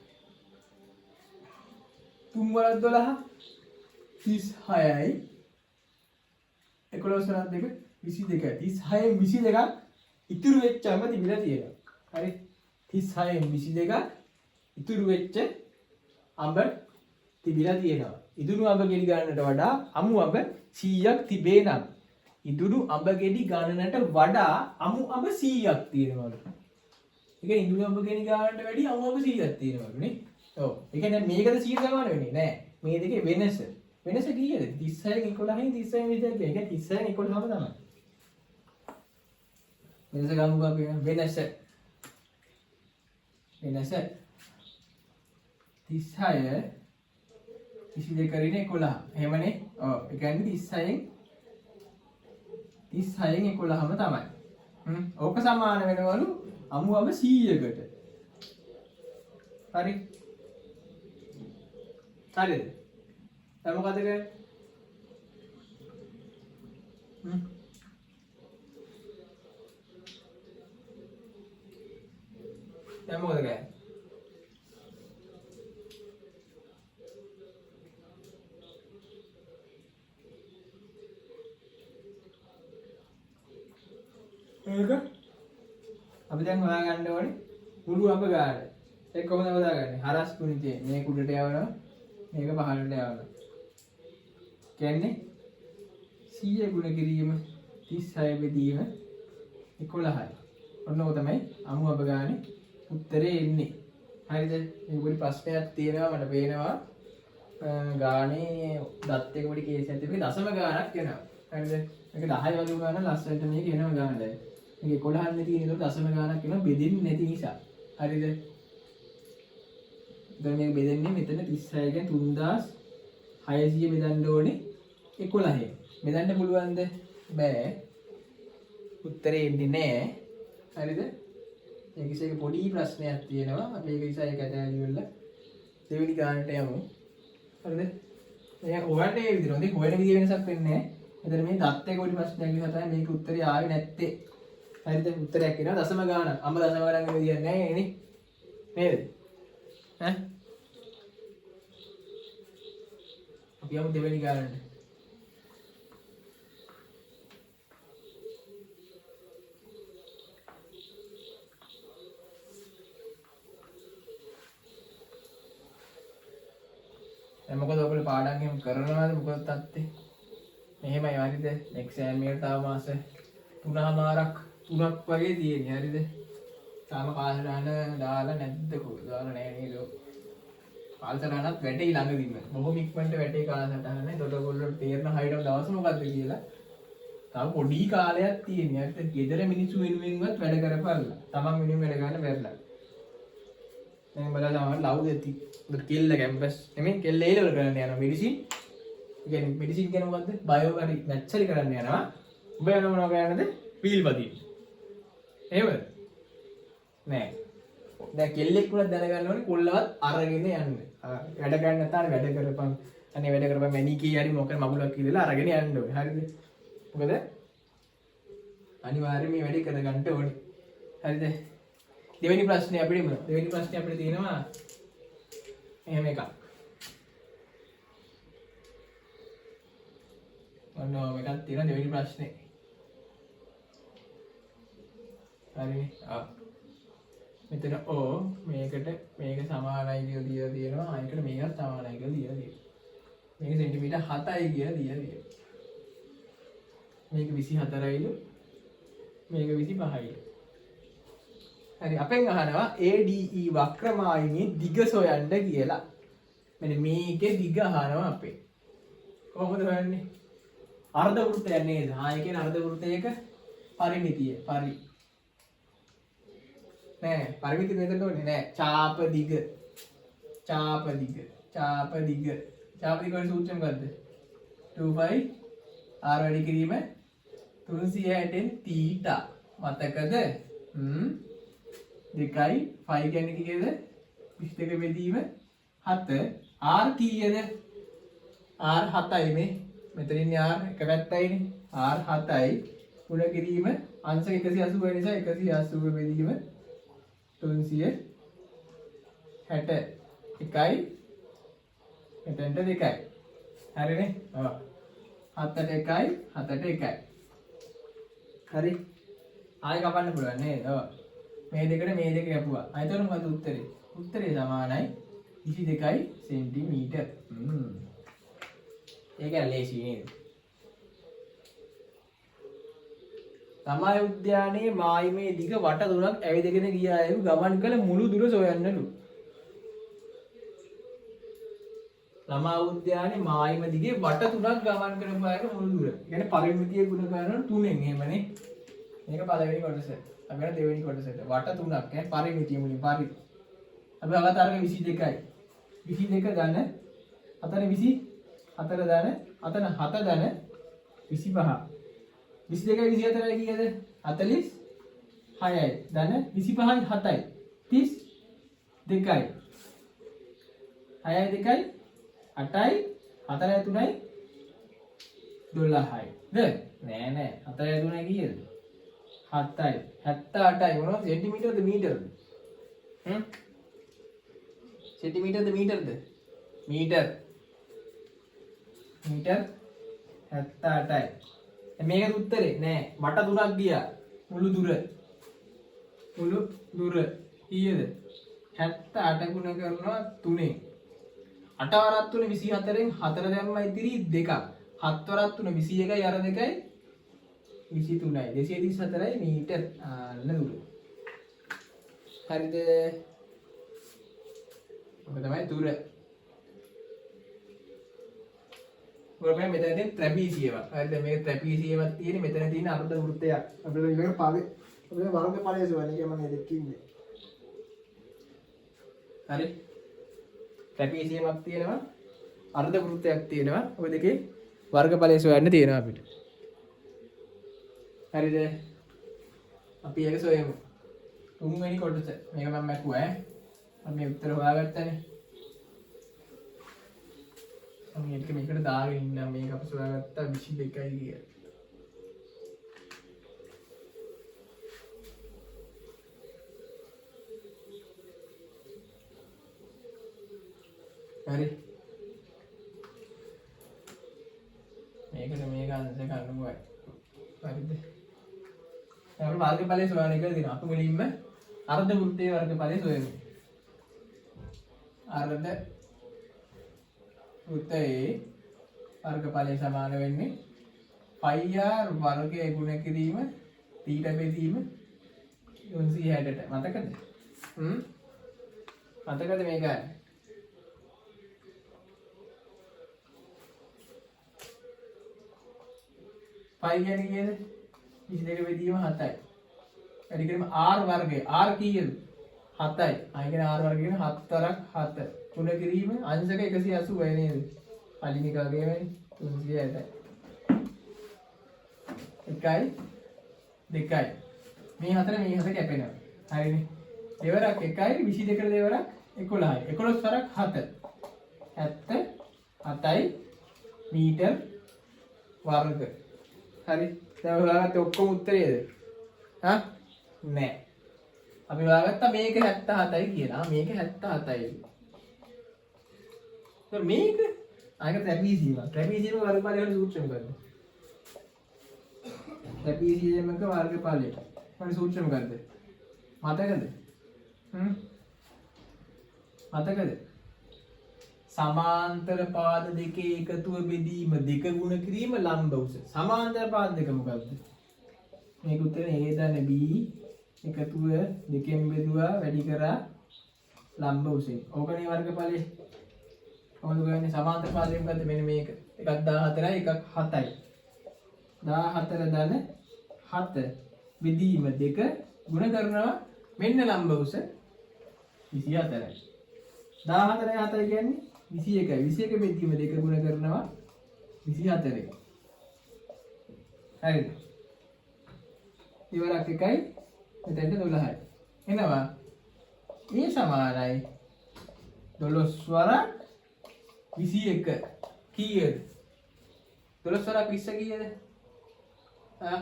3 වරක් 12 36යි 11 වරක් 2 22යි 36න් 22ක් ඉතුරු වෙච්චම තිබිලා තියෙනවා. හරි 36න් 22ක් ඉතුරු වෙච්ච අඹ තිබිලා තියෙනවා. ඉදුණු අඹ ගෙඩි ගණනට වඩා අමු අඹ 100ක් තිබේ නම් ඉදුණු අඹ ගෙඩි ගණනට වඩා අමු අඹ 100ක් තියෙනවලු. ඒ කියන්නේ ඉදුණු අඹ ගෙඩි ගණනට වැඩි අමු අඹ 100ක් තියෙනවලු නේ. ඔව්. ඒ කියන්නේ මේකද 100 සමාන වෙන්නේ නෑ. මේ දෙකේ වෙනස. වෙනස කීයද? 36න් 11න් 36න් 22න්. ඒ කියන්නේ 36න් 11ම තමයි. වෙනස ගමුකෝ අපි වෙනස. වෙනස 36 22 කරගෙන 11. එහෙමනේ. ඔව්. ඒ කියන්නේ 36න් 11ම තමයි. ඕක සමාන වෙනවලු අමු අඹ 100කට. හරි. හරිද? දැන් මොකද කරන්නේ? දැන් මොකද කරන්නේ? ඒක අපි දැන් හොයාගන්න ඕනේ මුළු අඹ ගාන. ඒක කොහොමද හොයාගන්නේ? හරස් ගුණිතේ මේක උඩට යවනවා මේක පහළට යවනවා. කියන්නේ 100 ගුණ කිරීම 36 බෙදීම 11යි. ඔන්න ඔක තමයි අමු අඹ ගානේ උත්තරේ එන්නේ. හරිද? මේ පොඩි ප්‍රශ්නයක් තියෙනවා මට පේනවා. ගානේ දත් එක පොඩි කේස් එකක් තිබුණේ දශම ගානක් එනවා. හරිද? මේක 10 වගේ වුණා නම් ලස්සනට මේක එනවා ගාන දැන්. මේක 11 නේ තියෙන. ඒක දශම ගානක් එනවා බෙදෙන්නේ නැති නිසා. හරිද? දැන් මේක බෙදෙන්නේ මෙතන 36 ගෙන් 3600 බෙදන්න ඕනේ 11. බෙදන්න පුළුවන්ද? බෑ. උත්තරේ එන්නේ නැහැ. හරිද? මේ කිසියක පොඩි ප්‍රශ්නයක් තියෙනවා. මේක නිසා ඒක ඇදලා වල දෙවෙනි ගානට යමු. හරිද? දැන් හොයන්න මේ විදිහට. හොඳේ හොයන විදිහ වෙනසක් වෙන්නේ නැහැ. මෙතන මේ දත් එක පොඩි ප්‍රශ්නයක් නිසා තමයි මේක උත්තරේ ආවේ නැත්තේ. හරිද? උත්තරයක් එනවා දශම ගානක්. අම්ම දශම ගානක් නෙවෙයි කියන්නේ නැහැ නේ. නේද? ඈ? අපි යමු දෙවෙනි ගානට. මොකද ඔයගොල්ලෝ පාඩම් එහෙම කරනවාද මොකද තත්ත්වේ? මෙහෙමයි හරිද? එක්සෑම් එකට තව මාස 3ක් වගේ තියෙන්නේ හරිද? තාම කාලසටහන දාලා නැද්ද කො? දාලා නැහැ නේද? කාලසටහනත් වැටේ ළඟදීම. බොහොම ඉක්මනට වැටේ කාලසටහන. ඒකට ඔයගොල්ලෝ තේරෙන හයිටම දවස මොකද්ද කියලා. තව පොඩි කාලයක් තියෙන්නේ. හරිද? ගෙදර මිනිස්සු වෙනුවෙන්වත් වැඩ කරපල්ලා. තමන් වෙනුවෙන් වැඩ ගන්න බැරිලා. දැන් බලලා තමයි ලව් දෙති. කෙල්ල කැම්පස් නෙමෙයි කෙල්ල ඒ ලෙවල් කරන්න යනවා මෙඩිසින්. ඒ කියන්නේ මෙඩිසින් කියන්නේ මොකද්ද? බයෝ හරි නැචරලි කරන්න යනවා. ඔබ යන මොනවා කරන්නද? වීල් බදින්න. එහෙමද? නෑ. දැන් කෙල්ලෙක් උනත් දැනගන්න ඕනේ කොල්ලවත් අරගෙන යන්න. වැඩ ගන්න නැත්නම් වැඩ කරපන්. අනේ වැඩ කරපන් මැනිකී හරි මොකද මගුලක් කියලා අරගෙන යන්න ඕනේ. හරිද? මොකද අනිවාර්යයෙන් මේ වැඩේ කරගන්න ඕනේ. හරිද? දෙවෙනි ප්‍රශ්නේ අපිට තියෙනවා එහෙම එකක්. ඔන්න මේකක් තියෙනවා දෙවෙනි ප්‍රශ්නේ. හරිනේ. මෙතන මේකට මේක සමානයි කියලා දීලා තියෙනවා. අනිකට මේකත් සමානයි කියලා දීලා තියෙනවා. මේක සෙන්ටිමීටර් 7යි කියලා දීලා තියෙනවා. මේක 24යිලු. මේක 25යිලු. හරි අපෙන් අහනවා ADE වක්‍රමායිමේ දිග සොයන්න කියලා. මෙන්න මේකේ දිග අහනවා අපේ. කොහොමද හොයන්නේ? අර්ධ වෘත්තය නේද? ඒ කියන්නේ අර්ධ වෘත්තයක පරිමිතිය. නෑ පරිමිතිය මෙතන ඕනේ නෑ. චාප දිග වල සූත්‍රය මොකද්ද? 2π r වැඩි කිරීම 360න් θ. මතකද? 2යි 5 කියන්නේ කීයද? 22 බෙදීම 7 r කීයද? r 7යි මේ. මෙතන ඉන්නේ r එක පැත්තයිනේ. r 7යි ගුණ කිරීම අංශක 180 නිසා 180 බෙදීම 361යි. මෙතනට 2යි. හරිනේ? ඔව්. 7ට 1යි 7ට 1යි. හරි. ආයෙ කපන්න පුළුවන් නේද? ඔව්. මේ දෙකට මේ දෙක කැපුවා. අයිතර මොකද උත්තරේ? උත්තරේ සමානයි 22යි සෙන්ටිමීටර්. ඒක ලේසි නේද? තමයි උද්‍යානයේ මායිමේ දිග වට 3ක් ඇවිදගෙන ගියායු ගමන් කළ මුළු දුර සොයන්නලු. ළමා උද්‍යානයේ මායිම දිගේ වට 3ක් ගමන් කරපු අයගේ මුළු දුර. කියන්නේ පරිමිතිය ගුණ කරනවා 3ෙන් එහෙමනේ. මේක පළවෙනි කොටස. අපි යන දෙවෙනි කොටසට. වට 3ක් පරිමිතිය මුලින් පරි. අපි අවතාරක 22යි. 22 ධන අතන 24 ධන අතන 7 ධන 25. 22යි 24යි කීයද? 46යි ධන 25යි 7යි 32යි 6යි 2යි 8යි 4යි 3යි 12යි ද නෑ 4යි 3යි කීයද? 7යි 78යි මොනවද සෙන්ටිමීටර්ද මීටර්ද? සෙන්ටිමීටර්ද මීටර්ද? මීටර් 78යි. මේකේ උත්තරේ නෑ වට 3ක් ගියා මුළු දුර කීයද? 78 ගුණ කරනවා 3ෙන් 8 වරක් 3 24න් 4 දැම්මයි ඉතිරි 2ක් 7 වරක් 3 21යි අර 2යි 23යි 234යි මීටර් අන්න දුර. හරිද? ඔක තමයි දුර. ඔයගොල්ලෝ මෙතන තියෙන ත්‍රැපීසියමක්. හරිද? මේක ත්‍රැපීසියමක් තියෙන්නේ මෙතන තියෙන අර්ධ වෘත්තයක්. අපිට මේක පාවේ අපිට වර්ග ඵලය සොයන්නේ කියමන් මේ දෙක ඉන්නේ. හරි? ත්‍රැපීසියමක් තියෙනවා අර්ධ වෘත්තයක් තියෙනවා. ඔය දෙකේ වර්ග ඵලය සොයන්න තියෙනවා අපිට. හරිද? අපි ඒක සොයමු. තුන්වෙනි කොටස. මේක මම මැකුවා ඈ. මම මේ උත්තර හොයාගත්තනේ. මම මේකට දාගෙන ඉන්නම් මේක අපි සොයාගත්තා 22යි කියලා. හරි. මේකට මේක අන්සර් කරනවා. හරිද? අපේ වර්ගඵලය සොයන්න කියලා දෙනවා. අපි මුලින්ම අර්ධ වෘත්තයේ වර්ගඵලය සොයමු. අර්ධ වෘත්තයේ වර්ගඵලය සමාන වෙන්නේ πr වර්ගය ගුණ කිරීම θ බෙදීම 360ට. මතකද? මතකද මේක? π කියන්නේ කීයද? 22 බෙදීම 7යි. වැඩි කිරීම r වර්ගය. r කීයද? 7යි. අය කියන්නේ r වර්ගය කියන 4ක් 7. ගුණ කිරීම අංශක 180යි නේද? පළවෙනි එක වගේමයි 360යි. 1යි 2යි. මේ හතර කැපෙනවා. හරිනේ. දෙවරක් 1යි 22කට දෙවරක් 11යි. 11 වරක් 7. 77යි මීටර් වර්ග. හරි. දැන් ඔයාලට ඔක්කොම උත්තරේද? හා? නෑ. අපි හොයාගත්තා මේක 77යි කියලා. මේක 77යි. ඒත් මේක ආයක ට්‍රැපීසියම. ට්‍රැපීසියම වර්ගඵලය වල සූත්‍රය මොකද්ද? ට්‍රැපීසියමක වර්ගඵලය. හරි සූත්‍රය මොකද්ද? මතකද? මතකද? සමාන්තර පාද දෙකේ එකතුව බෙදීම දෙක ගුණ කිරීම ලම්බ උස. සමාන්තර පාද දෙක මොකක්ද? මේක උත්තරේ A දන B එකතුව දෙකෙන් බෙදුවා වැඩි කරා ලම්බ උසෙන්. ඕකනේ වර්ගඵලය. කොහොමද ගන්නේ සමාන්තර පාද දෙක මොකද්ද? මෙන්න මේක. එකක් 14යි එකක් 7යි. 14 දන 7 බෙදීම දෙක ගුණ කරනවා මෙන්න ලම්බ උස 24යි. 14යි 7යි කියන්නේ 21යි. 21 බෙදීම දෙක ගුණ කරනවා 24යි. හරිද? ඉවරක් එකයි මෙතෙන්ට 12යි. එනවා මේ සමානයි 12 වරක් 21 කීයද? 12 වරක් 20 කීයද? හා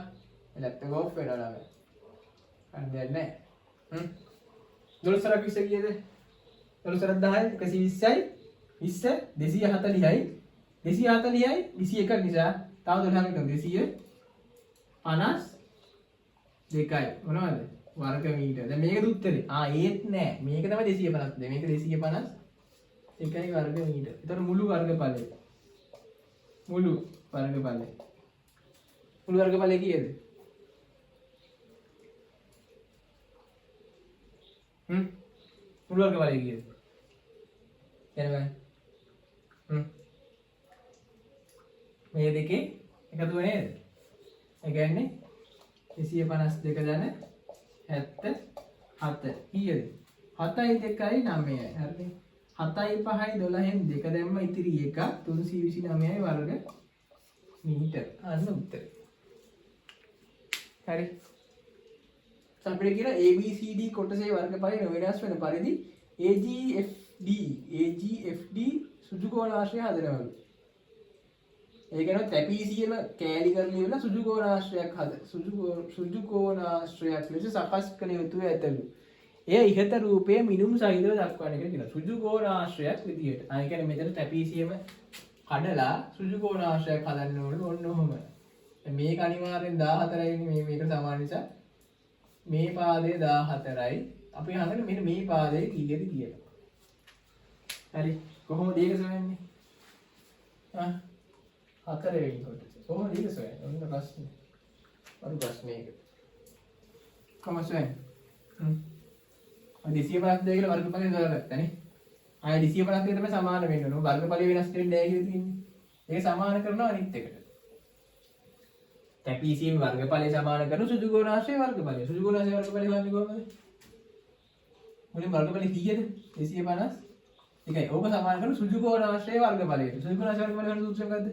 එලෙක්ට්‍රෝන ඕෆ් වෙනවා නේද? අන්නේ නැහැ. 12 වරක් 20 කීයද? 12 වරක් 10යි 120යි 20 240යි 240යි 21ක් නිසා තව 12ක් 252යි මොනවද වර්ග මීටර. දැන් මේකද උත්තරේ. ඒත් නෑ. මේක තමයි 252. මේක 251යි වර්ග මීටර. ඒතර මුළු වර්ගඵලය. මුළු වර්ගඵලය කීයද? මුළු වර්ගඵලය කීයද? එනවා. මේ දෙකේ එකතුව නේද? ඒ කියන්නේ 252 දන 77 කීයද? 7යි 2යි 9යි. හරිද? 7යි 5යි 12න් 2 දැම්ම ඉතිරි 1 329යි වර්ග මීටර. අන්න උත්තරේ. හරි. අපිට කියන ABCD කොටසේ වර්ගඵලය නොවෙනස් වෙන පරිදි AGFD සුජු කෝණාශ්‍රය හදනවලු. ඒ කියන්නේ ට්‍රැපීසියම කෑලි කරලා ඉවරලා සුජු කෝණාශ්‍රයක් සුජු කෝණාශ්‍රයක් ලෙස සකස් කළ යුතු ඇතලු. එය ඉහත රූපයේ මිනුම් සහිතව දක්වන්න කියලා කියනවා. සුජු කෝණාශ්‍රයක් විදියට. ඒ කියන්නේ මෙතන ට්‍රැපීසියම කඩලා සුජු කෝණාශ්‍රයක් හදන්න ඕනේ ඔන්න ඔහොම. මේක අනිවාර්යෙන් 14යි මේ මේකට සමාන නිසා මේ පාදයේ 14යි. අපි හඳන්නේ මෙන්න මේ පාදයේ කීයද කියලා. හරි. කොහොමද ඒක සොයන්නේ? හතරවෙනි කොටස. කොහොමද ඒක සොයන්නේ? ඔන්න ප්‍රශ්නේ. අර ප්‍රශ්නේක. කොහොමද සොයන්නේ? 252 කියලා වර්ගඵලය දාගත්තානේ. ආය 252 තමයි සමාන වෙන්න ඕන. වර්ගඵලය වෙනස් වෙන්නේ නැහැ කියලා තියෙන්නේ. ඒක සමාන කරනවා අනිත් එකට. ට්‍රැපීසියම් වර්ගඵලය සමාන කරන සුජු කෝණාශ්‍රය වර්ගඵලය. සුජු කෝණාශ්‍රය වර්ගඵලය හොයන්නේ කොහොමද? මුලින් වර්ගඵලය කීයද? 250. ඒකයි. ඕක සමාන කරන සුජු කෝණාශ්‍රය වර්ගඵලයට. සුජු කෝණාශ්‍රය වර්ගඵලය වෙන සූත්‍රය මොකද්ද?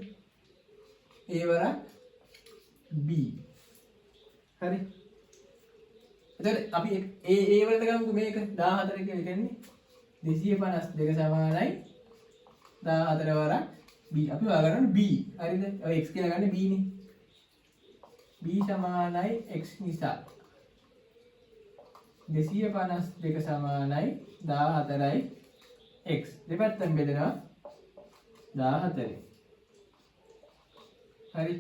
A වරක් B. හරි. එතකොට අපි ඒ වලට ගමුකෝ මේක 14 කියලා කියන්නේ 252 සමානයි 14 වරක් b. අපි හොයාගන්න b. හරිද? ඔය x කියලා ගන්න b නේ. b සමානයි x නිසා 252 සමානයි 14යි x. දෙපැත්තෙන් බෙදෙනවා 14. හරි.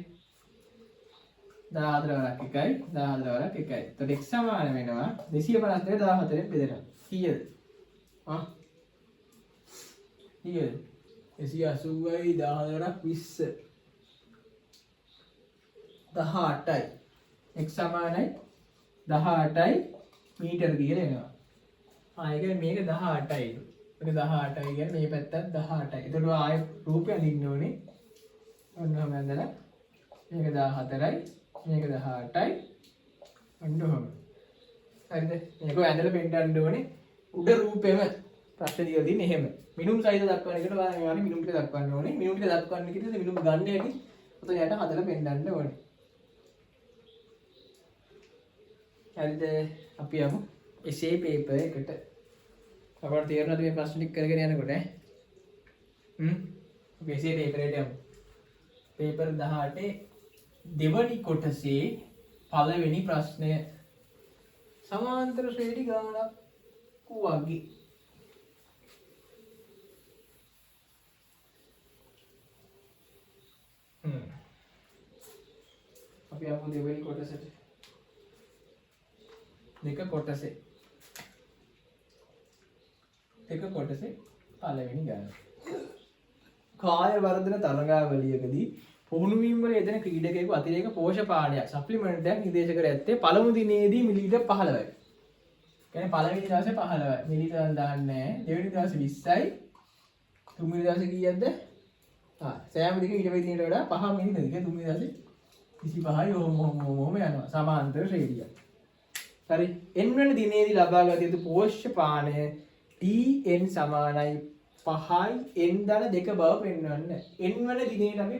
14 වරක් 1යි 14 වරක් 1යි. එතකොට x සමාන වෙනවා 252 14ෙන් බෙදෙනවා. කීයද? කීයද? 280යි 14ක් 20. 18යි. x සමානයි 18යි මීටර කියලා එනවා. ඒ කියන්නේ මේක 18යි. මේක 18යි කියන්නේ මේ පැත්තත් 18යි. එතකොට ආයේ රූපය අඳින්න ඕනේ. ඔන්නම ඇඳලා මේක 14යි මේක 18යි. ඔන්න ඔහම. හරිද? මේක ඇඳලා පෙන්නන්න ඕනේ. උඩ රූපෙම ප්‍රශ්න දිග දින්නේ එහෙම. මිනුම් සහිත දක්වන එකට ඔයාලා යන්නේ මිනුම් ටික දක්වන්න ඕනේ. මිනුම් ටික දක්වන්න කිව්වද මිනුම් ගන්න හැටි ඔතන යට හදලා පෙන්නන්න ඕනේ. හරිද? අපි යමු essay paper එකට. අපට තේරෙනවද මේ ප්‍රශ්න ටික කරගෙන යනකොට ඈ? අපි essay paper එකට යමු. paper 18 දෙවනි කොටසේ පළවෙනි ප්‍රශ්නය සමාන්තර ශ්‍රේණි ගානක් වගේ. අපි යමු දෙවෙනි කොටසට. දෙක කොටසේ පළවෙනි ගාන. කාය වර්ධන තරඟාවලියකදී පුහුණු වීම වල යෙදෙන ක්‍රීඩකයෙකු අතිරේක පෝෂපානයක් සප්ලිමන්ට් එකක් නිර්දේශ කර ඇත්තේ පළමු දිනේදී මිලිලීටර් 15යි. කියන්නේ පළවෙනි දවසේ 15යි. මිලිලීටර් දාන්නේ නැහැ. දෙවෙනි දවසේ 20යි. තුන්වෙනි දවසේ කීයක්ද? සෑම දිනක ඊට පස්සේ දිනකට වඩා 5 මිනිත්ද. ඒක තුන්වෙනි දවසේ 25යි. ඔහොම යනවා. සමාන්තර ශ්‍රේණිය. හරි. n වෙනි දිනේදී ලබාගත යුතු පෝෂ්‍යපානය tn සමානයි 5යි n ධන 2 බව පෙන්වන්න. n වෙනි දිනේට අපි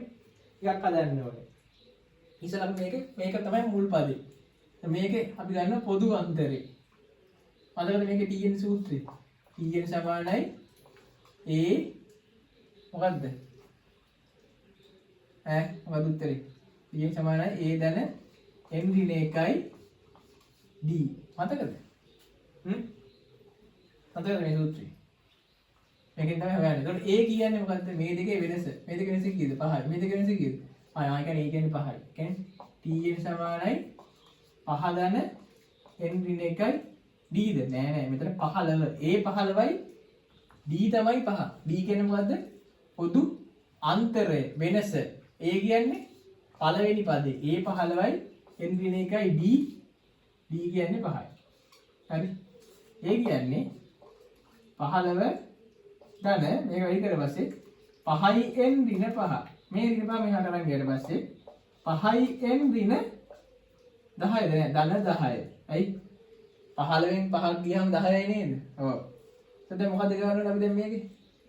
ටිකක් හදන්න ඕනේ. ඉතින් මේක තමයි මුල් පදේ. මේකේ අපි ගන්න පොදු අන්තරේ. මතකද මේකේ tn සූත්‍රය? tn සමානයි a මොකද්ද? මොකද උත්තරේ? tn සමානයි a ධන n ඍණ 1යි d. මතකද? මතකද මේ සූත්‍රය? මේකෙන් තමයි හොයන්නේ. එතකොට a කියන්නේ මොකද්ද? මේ දෙකේ වෙනස. මේ දෙකේ වෙනස කීයද? 5යි. මේ දෙකේ වෙනස කීයද? ආ කියන්නේ a කියන්නේ 5යි. කියන්නේ tn සමානයි 5 ධන n ඍණ 1යි d ද? නෑ මෙතන 15. a 15යි d තමයි 5. d කියන්නේ මොකද්ද? පොදු අන්තරය වෙනස. a කියන්නේ පළවෙනි පදේ. a 15යි n ඍණ 1යි d කියන්නේ 5යි. හරි. a කියන්නේ 15 ධන මේක වැඩි කරලා පස්සේ 5යි n ඍණ 5. මේ ඍණ 5 මෙහාට අරන් ගියට පස්සේ 5යි n ඍණ 10ද ධන 10යි. අයි 15න් 5ක් ගියම 10යි නේද? ඔව්. එතකොට මොකද ගන්න ඕනේ අපි දැන් මේකේ?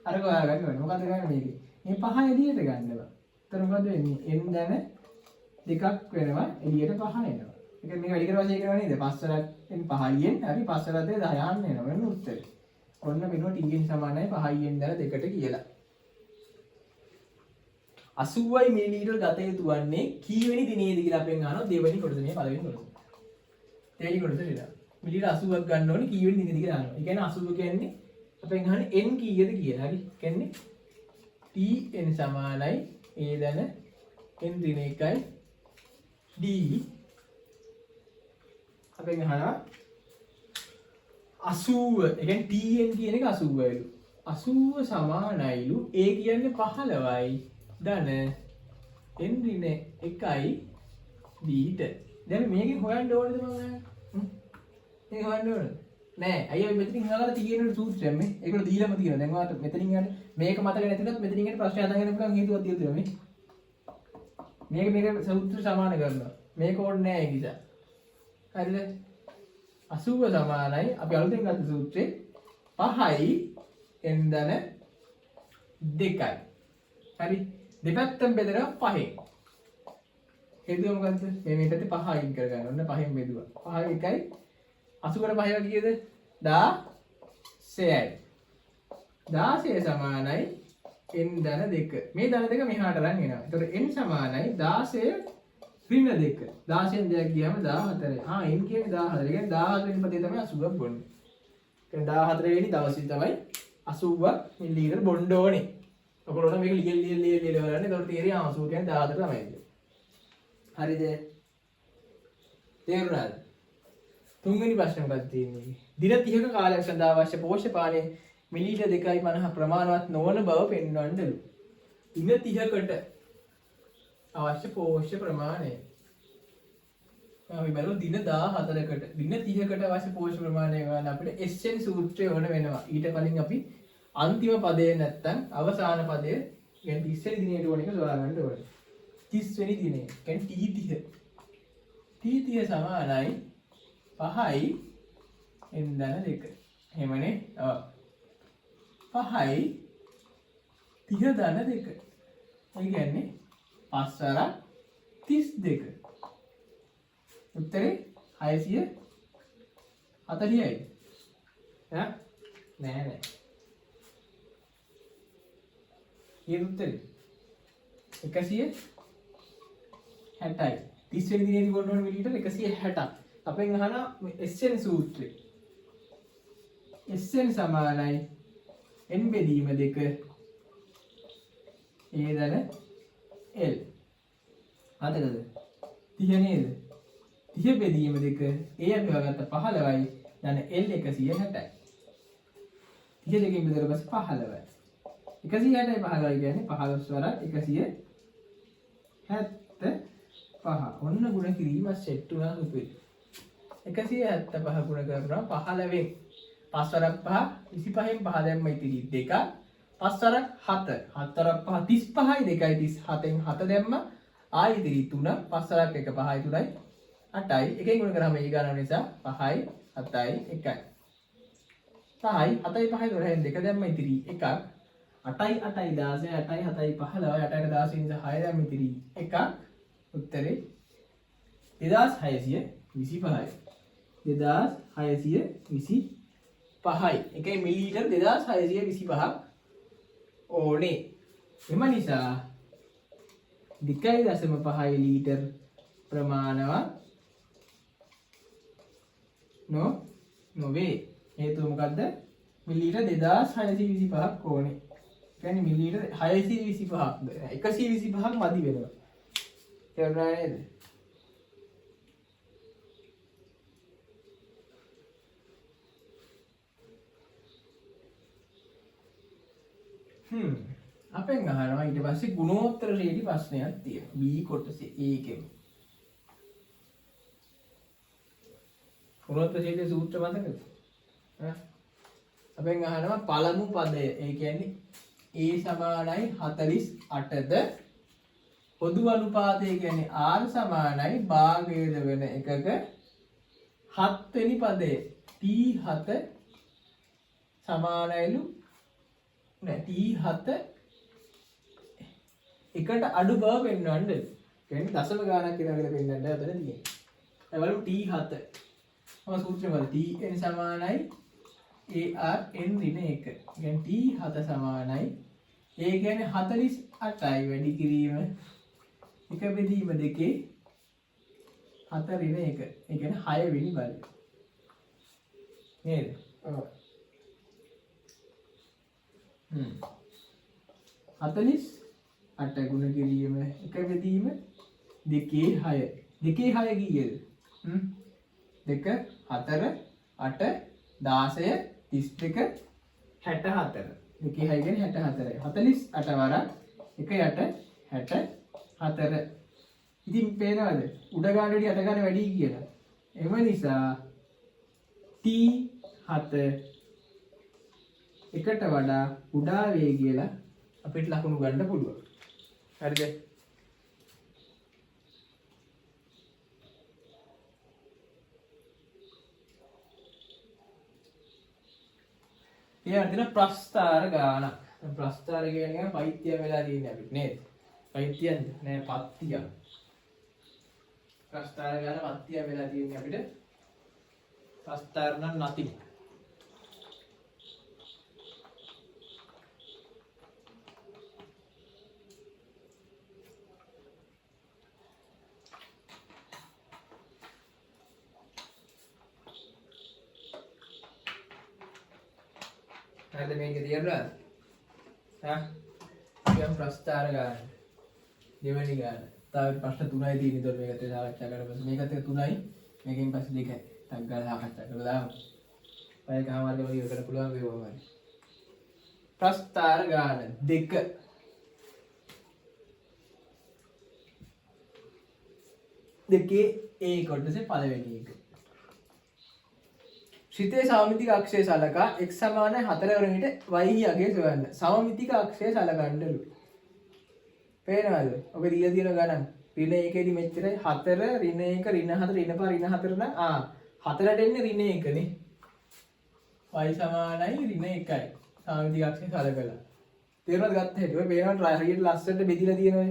අරක හොයාගන්න ඕනේ. මොකද ගන්න මේකේ? මේ 5 එළියට ගන්නවා. එතකොට මොකද වෙන්නේ? n ධන දෙකක් වෙනවා එළියට 5 එනවා. ඒක මේ වැඩි කරලා වශයෙන් කරනවා නේද? 5 වරක් n 5යින් හරි 5 වරක් 10 යන්න එනවා. වෙන උත්තරේ. ඔන්න මෙන්න tn සමානයි 5යින් දාලා 2ට කියලා. 80යි මිලිලීටර් ගත යුතු වන්නේ කීවෙනි දිනේද කියලා අපෙන් අහනවා දෙවෙනි කොටස මේ පළවෙනි කොටස. දෙවෙනි කොටස නේද? මිලිලීටර් 80ක් ගන්න ඕනේ කීවෙනි දිනේද කියලා අහනවා. ඒ කියන්නේ 80 කියන්නේ අපෙන් අහන්නේ n කීයද කියලා. හරි. කියන්නේ tn සමානයි a ධන n ඍණ 1යි d අපෙන් අහනවා 80 ඒ කියන්නේ tn කියන එක 80යිලු 80 සමානයිලු a කියන්නේ 15යි ධන n ඍණ 1යි d ට. දැන් මේකෙන් හොයන්න ඕනේද මම මේක හොයන්න ඕනද නෑ. අයියා මෙතනින් හොයාගත්ත tn සූත්‍රය මේ ඒකට දීලාම තියෙනවා. දැන් ඔයාලට මෙතනින් යන්නේ මේක මතක නැතිවත් මෙතනින් යන්නේ ප්‍රශ්න හදාගෙන පුළුවන් හේතුවක් තියෙනවා මේ. මේක සූත්‍ර සමාන කරනවා. මේක ඕනේ නෑ ඒක නිසා. හරිද? 80 සමානයි අපි අලුතෙන් ගත්ත සූත්‍රේ 5යි n ධන 2යි. හරි. දෙපැත්තෙන් බෙදලා 5න්. හේතුව මොකද්ද? මේ පැත්තේ 5 අයින් කරගන්න. ඔන්න 5න් බෙදුවා. 5 1යි 80කට 5 කීයද? 16යි. 16 සමානයි n ධන 2. මේ ධන දෙක මෙහාට අරන් එනවා. එතකොට n සමානයි 16 ඍණ 2. 16න් 2ක් ගියාම 14යි. n කියන්නේ 14. ඒ කියන්නේ 14 වෙනි පදේ තමයි 80ක් බොන්නේ. ඒ කියන්නේ 14 වෙනි දවසේ තමයි 80ක් මිලිලීටර් බොන්න ඕනේ. ඔයගොල්ලෝ මේක ලියලා බලන්න. එතකොට තේරෙයි 80 කියන්නේ 14 තමයි කියලා. හරිද? තේරුණාද? තුන්වෙනි ප්‍රශ්නේ මොකක්ද තියෙන්නේ? දින 30ක කාලයක් සඳහා අවශ්‍ය පෝෂ්‍ය පානය මිලිලීටර් 2.50 ප්‍රමාණවත් නොවන බව පෙන්වන්නලු. දින 30කට අවශ්‍ය පෝෂ්‍ය ප්‍රමාණය. අපි බලමු දින 14කට. දින 30කට අවශ්‍ය පෝෂ්‍ය ප්‍රමාණය ගන්න අපිට SN සූත්‍රය ඕන වෙනවා. ඊට කලින් අපි අන්තිම පදේ නැත්තම් අවසාන පදේ කියන්නේ 30 වෙනි දිනේට ඕන එක සොයාගන්න ඕනේ. 30 වෙනි දිනේ. කියන්නේ T30. T30 සමානයි 5යි n ධන 2. එහෙමනේ. ඔව්. 5යි 30 ධන 2. ඒ කියන්නේ 5 වරක් 32. උත්තරේ 640යි. නෑ. ඊට උත්තරේ 160යි. 30 වෙනි දිනේදී ගොන්න ඕන මිලිලීටර් 160ක්. අපෙන් අහනවා SN සූත්‍රය. SN සමානයි n බෙදීම 2 a ධන l. හරිද? 30 නේද? 30 බෙදීම 2 a අපි හොයාගත්ත 15යි ධන l 160යි. 30 දෙකෙන් බෙදලා පස්සේ 15යි. 160යි 15යි කියන්නේ 15 වරක් 175. ඔන්න ගුණ කිරීම සෙට් වුණා සුපිරි. 175 ගුණ කරනවා 15න්. 5 වරක් 5 25න් 5 දැම්ම ඉතිරි 2ක්. 5 වරක් 7. 7 වරක් 5 35යි 2යි 37න් 7 දැම්ම ආයි ඉතිරි 3. 5 වරක් 1 5යි 3යි 8යි. එකෙන් ගුණ කරාම ඒ ගණන නිසා 5යි 7යි 1යි. 5යි 7යි 5යි 12න් 2 දැම්ම ඉතිරි 1ක්. 8යි 8යි 16 8යි 7යි 15 8යි 16 නිසා 6 දැම්ම ඉතිරි 1ක්. උත්තරේ 2625යි. 2625යි. එකයි මිලිලීටර් 2625ක් ඕනේ. එම නිසා 2.5 ලීටර් ප්‍රමාණවත් නොවේ. හේතුව මොකද්ද? මිලිලීටර් 2625ක් ඕනේ. කියන්නේ මිලිලීටර් 625ක්ද 125ක් මදි වෙනවා. තේරුණා නේද? අපෙන් අහනවා ඊට පස්සේ ගුණෝත්තර ශ්‍රේණි ප්‍රශ්නයක් තියෙනවා. B කොටසේ ඒකෙම. ගුණෝත්තර ශ්‍රේණි සූත්‍ර මතකද? අපෙන් අහනවා පළමු පදය. ඒ කියන්නේ A සමානයි 48ද පොදු අනුපාතය කියන්නේ R සමානයි භාගයද වෙන එකක 7 වෙනි පදය T7 සමානයිලු නෑ T7 එකට අඩු බව පෙන්වන්න. කියන්නේ දශම ගානක් කියලා පෙන්වන්න හදලා තියෙන්නේ. ඒ වලු T7 ඔය සූත්‍රය වල Tn සමානයි AR n ඍණ 1. කියන්නේ T7 සමානයි ඒ කියන්නේ 48යි වැඩි කිරීම 1 බෙදීම 2 7 ඍණ 1. ඒ කියන්නේ 6 වෙනි බලය. නේද? ඔව්. 48 ගුණ කිරීම 1 බෙදීම 2 6. 2 6 කීයද? 2 4 8 16 32 64. 2 6 කියන්නේ 64යි. 48 වරක් 1 8 64. ඉතින් පේනවද? උඩ ගාන වැඩි යට ගාන වැඩි කියලා. එම නිසා T7 එකට වඩා කුඩා වේ කියලා අපිට ලකුණු ගන්න පුළුවන්. හරිද? ඊළඟට තියෙන ප්‍රස්ථාර ගාන. ප්‍රස්ථාර කියන්නේ පෛත්‍ය වෙලා තියෙන්නේ අපිට නේද? පෛත්‍යයන්ද? නෑ පත්තිය. ප්‍රස්ථාර ගාන පත්තිය වෙලා තියෙන්නේ අපිට. ප්‍රස්ථාර නම් nothing. හරිද මේක තේරුණාද? අපි යම් ප්‍රස්ථාර ගන්න. දෙවෙනි ගන්න. තව ප්‍රශ්න 3යි තියෙන. ඒතකොට මේකත් සාකච්ඡා කරමු. මේකත් 3යි. මේකෙන් පස්සේ 2යි. ටක් ගාලා සාකච්ඡා කරලා දාමු. පැයකමාරක වගේ ඉවර කරන්න පුළුවන් වේවා වගේ. ප්‍රස්ථාර ගන්න 2. දෙකේ A කොටසේ පළවෙනි එක. ශ්‍රිතේ සමමිතික අක්ෂය සලකා x සමාන 4 වන විට y අගය සොයන්න. සමමිතික අක්ෂය සලකන්නලු. පේනවද? ඔබ දීලා තියෙන ගණන්. ඍණ 1 දී මෙච්චරයි 4 ඍණ 1 ඍණ 4 ඍණ 5 ඍණ 4 නම් 4ට එන්නේ ඍණ 1 නේ. y සමානයි ඍණ 1යි. සමමිතික අක්ෂය සලකලා. තේරුණාද ගත්ත හැටි? ඔය පේනවද හරියට ලස්සනට බෙදිලා තියෙනවා.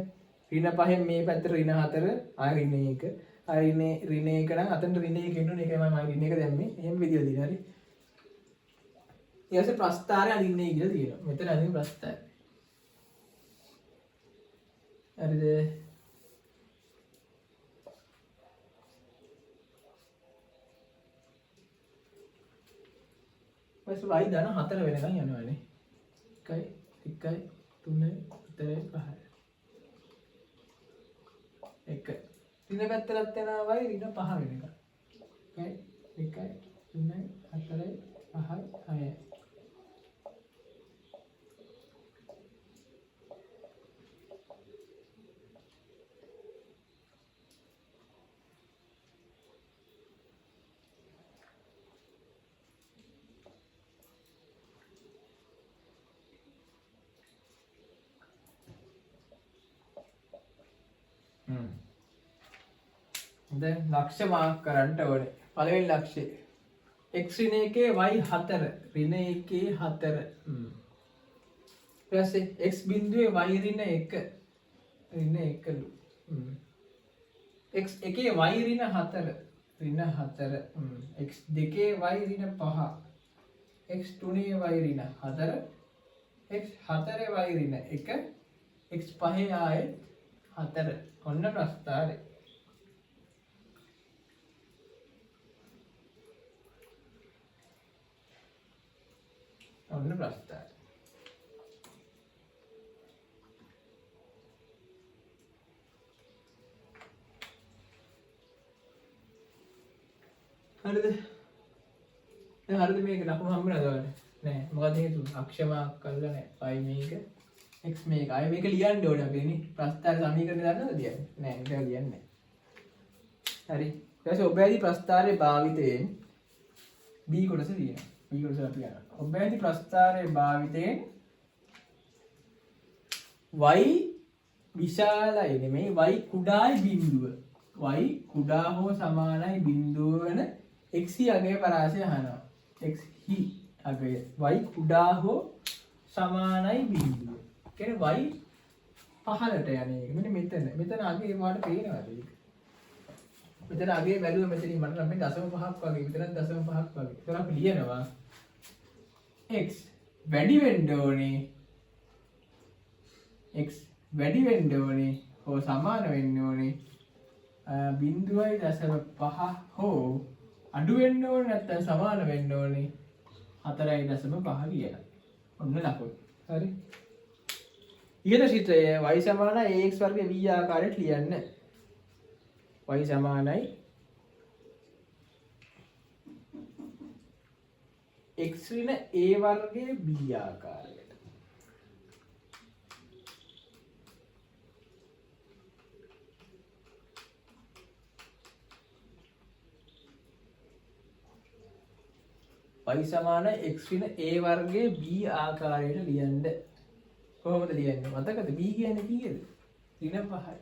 ඍණ 5න් මේ පැත්තට ඍණ 4 ඍණ 1 ඍණ 1 නම් අතනට ඍණ 1 එන්න ඕනේ. ඒකයි මම ඍණ 1 දැම්මේ. එහෙම බෙදලා තියෙනවා. හරි. ඊට පස්සේ ප්‍රස්ථාරය අඳින්නේ කියලා තියෙනවා. මෙතන අඳින්න ප්‍රස්ථාරය. හරිද? පස්සේ y ධන 4 වෙනකන් යනවානේ. 1 3 4 5 1 ඍණ පැත්තට යනවා y ඍණ 5 වෙනකන්. 1 2 3 4 5 6 දැන් ලක්ෂ මාර්ක් කරන්න ඕනේ. පළවෙනි ලක්ෂය x ඍණ 1 y 4 ඍණ 1 4 ඊපස්සේ x බිඳුවේ y ඍණ 1 ඍණ 1 x 1 y ඍණ 4 ඍණ 4 x 2 y ඍණ 5 x 3 y ඍණ 4 x 4 y ඍණ 1 x 5 ආයේ 4 ඔන්න ප්‍රස්ථාරය. ඔන්න ප්‍රස්ථාරය. හරිද? දැන් හරිද මේක ලකුණු හම්බ වෙනවද? නෑ. මොකද හේතුව? අක්ෂමාක් කරලා නෑ. y මේක x මේක. අය මේක ලියන්න ඕනේ අපි නේ. ප්‍රස්ථාර සමීකරණය දන්නවද ලියන්නේ? නෑ. ඒක ලියන්නේ නෑ. හරි. ඊට පස්සේ ඔබෑදී ප්‍රස්ථාරයේ භාවිතයෙන් b කොටස ලියනවා. b කොටස අපි යනවා. ඔබෑදී ප්‍රස්ථාරයේ භාවිතයෙන් y විශාලයි නෙමෙයි y කුඩායි බිඳුව. y කුඩා හෝ සමානයි බිඳුව වෙන x අගය පරාසය අහනවා. x හි අගය y කුඩා හෝ සමානයි බිඳුව. කියන්නේ y පහළට යන එක. මෙතන අගේ වාට පේනවාද ඒක? මෙතන අගේ වැළුව මෙතනින් මට නම් 0.5ක් වගේ විතරක් 0.5ක් වගේ. ඒතර අපි ලියනවා x වැඩි වෙන්න ඕනේ x වැඩි වෙන්න ඕනේ හෝ සමාන වෙන්න ඕනේ 0.5 හෝ අඩු වෙන්න ඕනේ නැත්නම් සමාන වෙන්න ඕනේ 4.5 කියලා. ඔන්න ලකුණු. හරි. ඉහත චිත්‍රය y සමාන ax වර්ග v ආකාරයට ලියන්න. y සමානයි x ඍණ a වර්ගයේ b ආකාරයට. y සමාන x ඍණ a වර්ගයේ b ආකාරයට ලියන්න. කොහොමද ලියන්නේ? මතකද b කියන්නේ කීයද? ඍණ 5යි.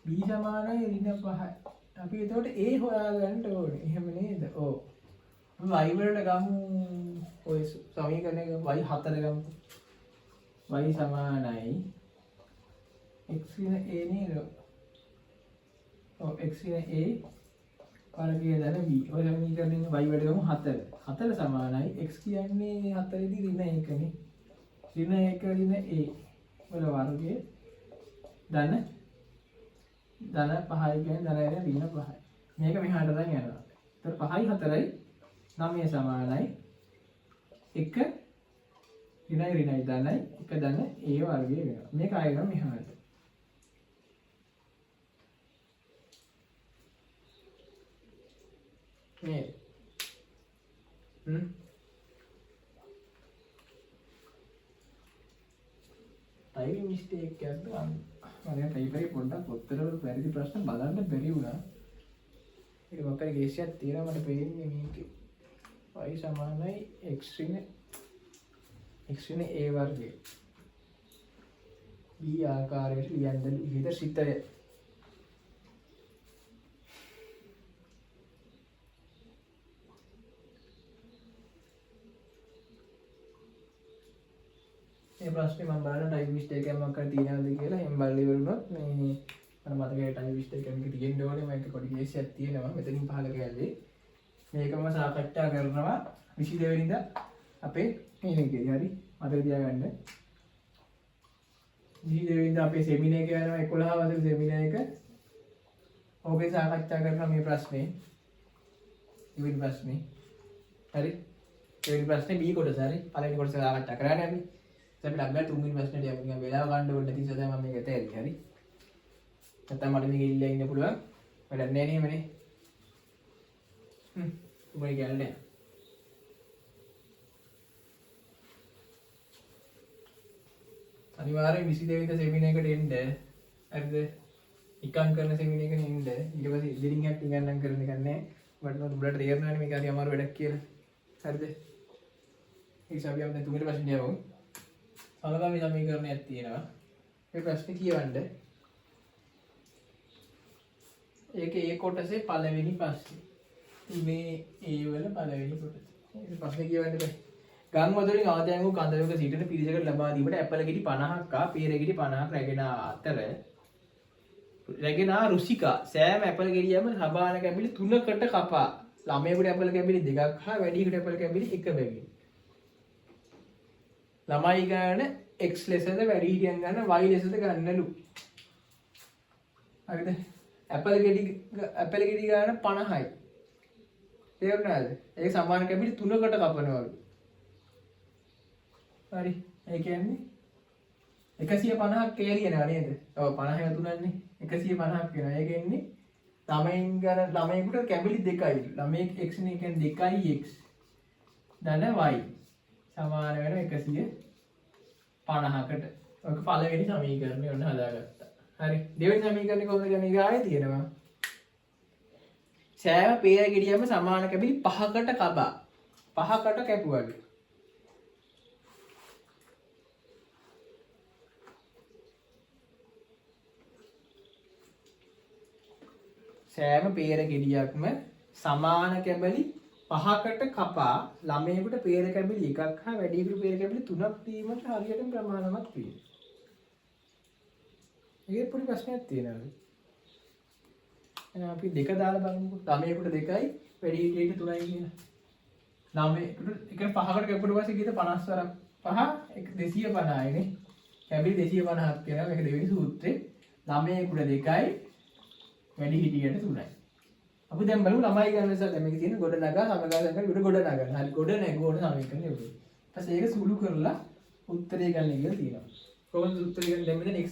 b සමානයි ඍණ 5යි. අපි එතකොට a හොයාගන්න ඕනේ. එහෙම නේද? ඔව්. y වලට ගමු ඔය සමීකරණයක y 4 ගමු. y සමානයි x ඍණ a නේද? ඔව් x ඍණ a වර්ගය ධන b. ඔය සමීකරණයෙන් y වැඩ ගමු 4. 4 සමානයි x කියන්නේ 4 දී ඍණ 1නේ. ඍණ 1 ඍණ a වල වර්ගය ධන 5යි කියන්නේ ධන ඍණ 5යි. මේක මෙහාට දැන් යනවා. ඒතර 5යි 4යි 9 සමානයි 1 ඍණයි ධනයි 1 ධන a වර්ගය වෙනවා. මේක ආයෙත් මෙහාට. මේ ටයිපින් මිස්ටේක් එකක් ගන්න. මම ටයිප් එකේ පොඩ්ඩක් උත්තර වල වැරදි ප්‍රශ්න බලන්න බැරි වුණා. ඒක මොකක්ද කේසියක් තියෙනවා මට පේන්නේ මේකේ. y සමානයි x ඍණ a වර්ගය. b ආකාරයට ලියන්න ඉහිද සිතය. මේ ප්‍රශ්නේ මම බලන ටයිප් මිස්ටේක් එකක් මොකක්ද තියෙනවද කියලා එහෙම බලලා ඉවරුනොත් මේ මම මතකයි ටයිප් මිස්ටේක් එකක් තියෙන්න ඕනේ මම පොඩි කේසියක් තියෙනවා මෙතනින් පහල කැලේ මේකම සාකච්ඡා කරනවා 22 වෙනිදා අපේ මේකේ හරි මතක තියාගන්න 22 වෙනිදා අපේ සෙමිනාර් එක යනවා 11 වසර සෙමිනාර් එක ඕකේ සාකච්ඡා කරනවා මේ ප්‍රශ්නේ ඉවිත් ප්‍රශ්නේ හරි ඒ ප්‍රශ්නේ B කොටස හරි පළවෙනි කොටස සාකච්ඡා කරන්නේ අපි අපි ළඟට තුන්වෙනි ප්‍රශ්නේට යමු. නිකන් වෙලාව ගන්න ඕනේ නැති නිසා තමයි මම මේක තේරෙන්නේ. හරි. නැත්නම් මට මේක ඉල්ලලා ඉන්න පුළුවන්. වැඩක් නැහැ නේ මනේ. උඹේ ගෑල්නේ. අනිවාර්යෙන් 22 වෙනිදා සෙමිනාර් එකට එන්න. හරිද? ඉකන් කරන සෙමිනාර් එකට එන්න. ඊට පස්සේ ඉදිරින් හැටි ගණන් කරන එක නැහැ. මට උඹලට තේරෙනවනේ මේක හරි අමාරු වැඩක් කියලා. හරිද? ඒ නිසා අපි දැන් තුන්වෙනි ප්‍රශ්නේ යමු. සමගාමී සමීකරණයක් තියෙනවා. මේ ප්‍රශ්නේ කියවන්න. ඒකේ ඒ කොටසේ පළවෙනි ප්‍රශ්නේ. මේ ඒ වල පළවෙනි කොටස. මේ ප්‍රශ්නේ කියවන්න බෑ. ගම් වතුරින් ආදායම් වූ කඳවක සිටින පිරිසකට ලබා දීමට ඇපල ගෙඩි 50ක් ආ පීර ගෙඩි 50ක් රැගෙන අතර රැගෙන රුසිකා සෑම ඇපල ගෙඩියම සබාන කැබිලි 3කට කපා ළමයෙකුට ඇපල කැබිලි 2ක් හා වැඩියෙකුට ඇපල කැබිලි 1 බැගින් ළමයි ගන්න x ලෙසද වැඩිහිටියන් ගන්න y ලෙසද ගන්නලු. හරිද? ඇපල් ගෙඩි ගන්න 50යි. තේරුණාද? ඒක සමාන කැබිලි 3කට කපනවලු. හරි. ඒ කියන්නේ 150ක් කියලා නේද? ඔව් 50 තුනන්නේ 150ක් වෙනවා. ඒ කියන්නේ ළමයෙකුට කැබිලි 2යි. ළමයෙක් x නේ කියන්නේ 2x ධන y සමාන වෙන 150කට. ඔක පළවෙනි සමීකරණය ඔන්න හදාගත්තා. හරි. දෙවෙනි සමීකරණය කොහොමද ගන්නේ? ගායේ තියෙනවා. සෑම peer ගෙඩියම සමාන කැබිලි 5කට කපා. 5කට කැපුවලු. සෑම peer ගෙඩියක්ම සමාන කැබලි 5කට කපා ළමයෙකුට peer කැබලි 1ක් හා වැඩියෙකුට peer කැබලි 3ක් දීමට හරියටම ප්‍රමාණවත් වේ. ඒකේ පොඩි ප්‍රශ්නයක් තියෙනවා. අපි දෙක දාලා බලමුකෝ. ළමයෙකුට 2යි වැඩිහිටියෙකුට 3යි කියන. ළමයෙකුට එක 5කට කැපුවට පස්සේ කීයද 50 වරක් 5 250යි නේ. කැබලි 250ක් කියනවා. මේක දෙවෙනි සූත්‍රේ. ළමයෙකුට 2යි වැඩිහිටියට 3යි. අපි දැන් බලමු ළමයි ගන්න නිසා දැන් මේක තියෙන ගොඩ නගා සමගායන කරලා ගොඩ නගන්න. හරි ගොඩ නැගුවොත් සමීකරණය උඩ. ඊපස්සේ ඒක සුළු කරලා උත්තරය ගන්න කියලා තියෙනවා. කොහොමද උත්තරය ගන්න? දැන් මෙතන x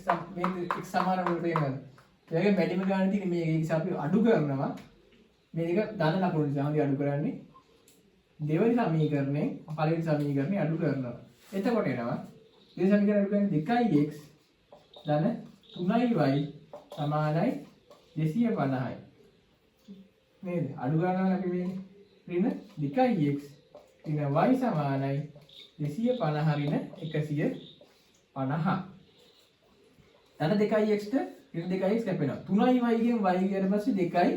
x සමාන වලට එනවා. ඒගොල්ලෝ මැඩිම ගන්න තියෙන මේක නිසා අපි අඩු කරනවා. මේක ධන ලකුණු නිසා අපි අඩු කරන්නේ. දෙවෙනි සමීකරණය පළවෙනි සමීකරණය අඩු කරනවා. එතකොට එනවා දෙවෙනි සමීකරණය අඩු කරන්නේ 2x ධන 3y සමානයි 250යි. නේද? අඩු ගන්නවා අපි මේ ඍණ 2x ඍණ y සමානයි 250 ඍණ 150. ධන 2x ට ඍණ 2x කැපෙනවා. 3y ගෙන් y ගියට පස්සේ 2y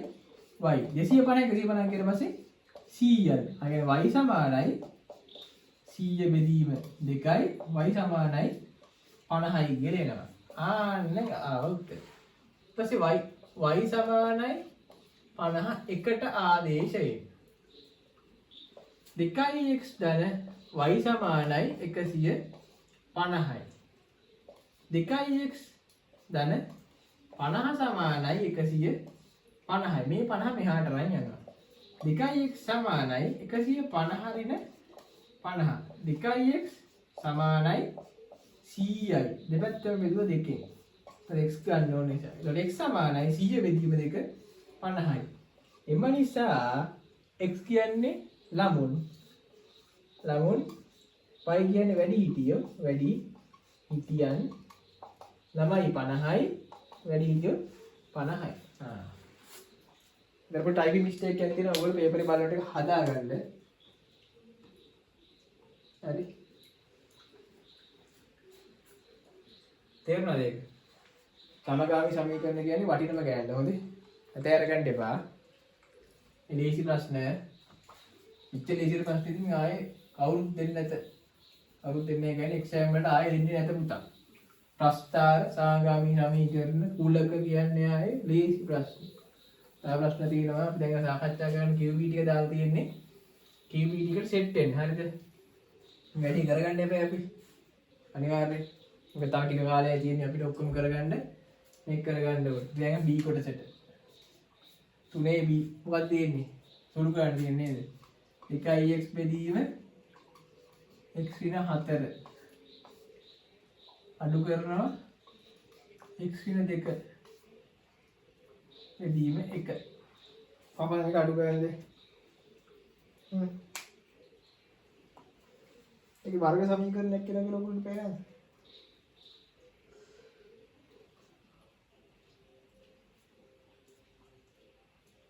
250 150 ඊට පස්සේ 100යි. අය y සමානයි 100 බෙදීම 2යි y සමානයි 50යි කියලා එනවා. ආන්න ආවුත්. ඊට පස්සේ y සමානයි 51ට ආදේශයෙන් 2x ධන y සමානයි 150යි 2x ධන 50 සමානයි 150යි මේ 50 මෙහාට රන් යනවා 2x සමානයි 150 ඍණ 50 2x සමානයි 100යි දෙපැත්තම බෙදුව දෙකෙන් x ගන්න ඕනේ නිසා ඒකට x සමානයි 100 බෙදීම 2 50යි එම නිසා x කියන්නේ ළමුන් y කියන්නේ වැඩි හිටියෝ ළමයි 50යි වැඩි හිටියෝ 50යි දැන් පොඩි ටයිපින් මිස්ටේක් එකක් තියෙනවා ඔයගොල්ලෝ පේපරේ බලනකොට ඒක හදාගන්න හරි තේරුණාද ඒක සමගාමී සමීකරණ කියන්නේ වටිනම ගෑනද හොඳේ අතෑර ගන්න එපා මේ ලේසි ප්‍රශ්න ඉතින් ලේසි ප්‍රශ්න ඉතින් ආයේ කවුරුත් දෙන්නේ නැත කවුරුත් දෙන්නේ නැහැ එක්සෑම් වලට ආයේ දෙන්නේ නැත පුතා ප්‍රස්තාර සමගාමී සමීකරණ කුලක කියන්නේ ආයේ ලේසි ප්‍රශ්න තව ප්‍රශ්න තියෙනවා අපි දැන් සාකච්ඡා කරන QB ටික දාලා තියෙන්නේ QB ටිකට සෙට් වෙන්න හරිද වැඩි කරගන්න එපා අපි අනිවාර්යයෙන් මොකද තව ටික කාලයක් තියෙන්නේ අපිට ඔක්කොම කරගන්න මේක කරගන්න ඕනේ දැන් B කොටසට 3B මොකක්ද තියෙන්නේ සුළු කරන්න තියෙන්නේ නේද 1x බෙදීම x ඍණ 4 අඩු කරනවා x ඍණ 2 බෙදීම 1 කොහොමද මේක අඩු කරන්නේ ඒක වර්ග සමීකරණයක් කියලා ඔයගොල්ලෝ පේනවද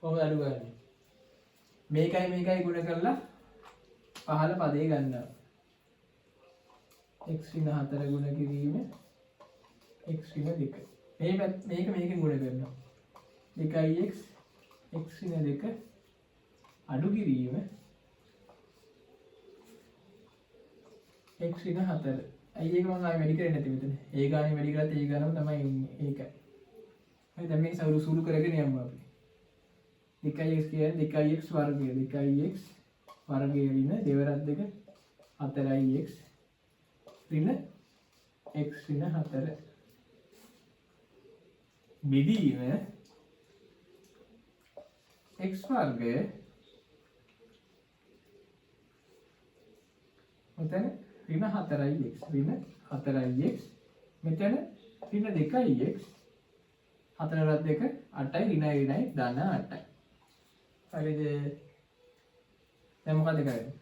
කොහොමද අඩු කරන්නේ මේකයි ගුණ කරලා පහළ පදේ ගන්නවා x ඍණ 4 ගුණ කිරීම x ඍණ 2 මේකෙන් ගුණ කරනවා 2x x ඍණ 2 අඩු කිරීම x ඍණ 4 අයි ඒක මම ආයෙ වැඩි කරන්නේ නැති මෙතන ඒ ගානේ වැඩි කරත් ඒ ගානම තමයි ඉන්නේ ඒකයි හරි දැන් මේක සුළු කරගෙන යමු අපි 2x කියන්නේ 2x වර්ගය 2x වර්ගය ඍණ දෙවරක් 2 4x ඍණ x ඍණ 4 බෙදීම x වර්ගය මෙතන ඍණ 4x ඍණ 4x මෙතන ඍණ 2x 4 රත් 2 8යි ඍණ 8යි ධන 8යි හරිද දැන් මොකද කරන්නේ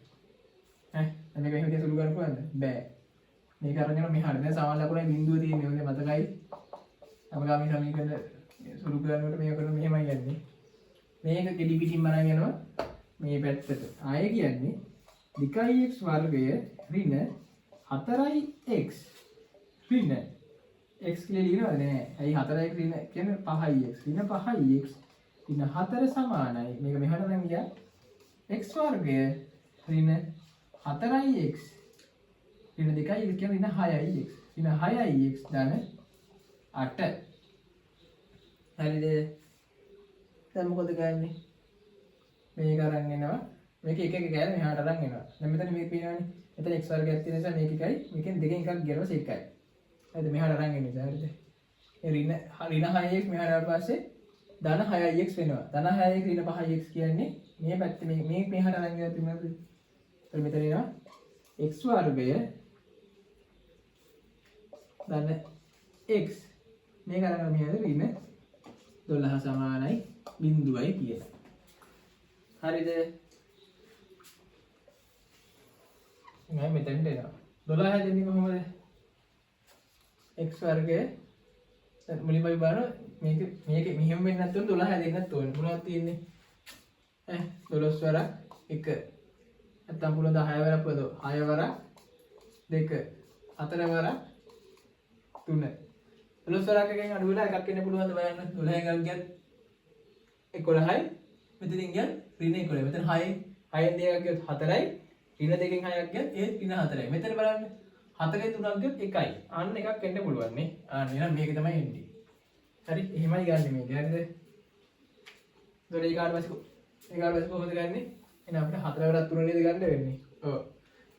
ඈ මේක එහෙම කියලා සුළු කරන්න පුළුවන්ද බෑ මේක අරගෙන මෙහාට දැන් සමාන ලකුණේ බිඳුව තියෙන්නේ හොඳේ මතකයි සමගාමී සමීකරණ සුළු කරනකොට මේක කරන මෙහෙමයි යන්නේ මේක කෙටි පිටින්ම අරන් යනවා මේ පැත්තට ආයෙ කියන්නේ 2x වර්ගය ඍණ 4x ඍණ x කියලා ලියනවද නෑ ඇයි 4x ඍණ කියන්නේ 5x ඍණ 5x ඍණ 4 සමානයි මේක මෙහාට නම් ගියා x වර්ගය ඍණ 4x ඍණ 2x කියන්නේ ඍණ 6x ඍණ 6x ධන 8 හරිද දැන් මොකද ගන්නේ මේක අරන් එනවා මේක එක එක ගෑන මෙහාට අරන් එනවා දැන් මෙතන මේක පේනවනේ මෙතන x වර්ගයක් තියෙන නිසා මේක එකයි මේකෙන් දෙකෙන් එකක් ගියරොත් එකයි හරිද මෙහාට අරන් එන්නේ හරිද ඒ ඍණ 6x මෙහාට ආවට පස්සේ ධන 6x වෙනවා ධන 6x ඍණ 5x කියන්නේ මේ පැත්තේ මේ මෙහාට අරන් ගියොත් මොනවද එතන මෙතන එනවා x වර්ගය ධන x මේක අරගෙන මෙහාට ඍණ 12 සමානයි බිඳුවයි කියලා. හරිද? මම මෙතෙන්ට එනවා. 12 දෙන්නේ කොහොමද? x වර්ගය මුලින්ම අපි බලනවා මේක මෙහෙම වෙන්නේ නැත්නම් 12 දෙන්නත් ඕනේ. මොනවද තියෙන්නේ? 12 වරක් 1 නැත්නම් පුළුවන් 10 වරක් පොදෝ 6 වරක් 2 4 වරක් 3 12 වරක් එකෙන් අඩු වෙලා එකක් එන්න පුළුවන්ද බලන්න 12 එකක් ගියත් 11යි මෙතනින් ගියත් ඍණ 11 මෙතන 6න් දෙකක් ගියත් 4යි ඍණ දෙකෙන් 6ක් ගියත් ඒ ඍණ 4යි මෙතන බලන්න 4ෙන් 3ක් ගියත් 1යි අන්න එකක් එන්න පුළුවන් නේ අන්න එහෙනම් මේක තමයි එන්නේ හරි එහෙමයි ගන්න මේක හරිද ඒතකොට ඒකාට පස්සේ කොහොමද ගන්නෙ? එහෙනම් අපිට 4කට 3 නේද ගන්න වෙන්නේ. ඔව්.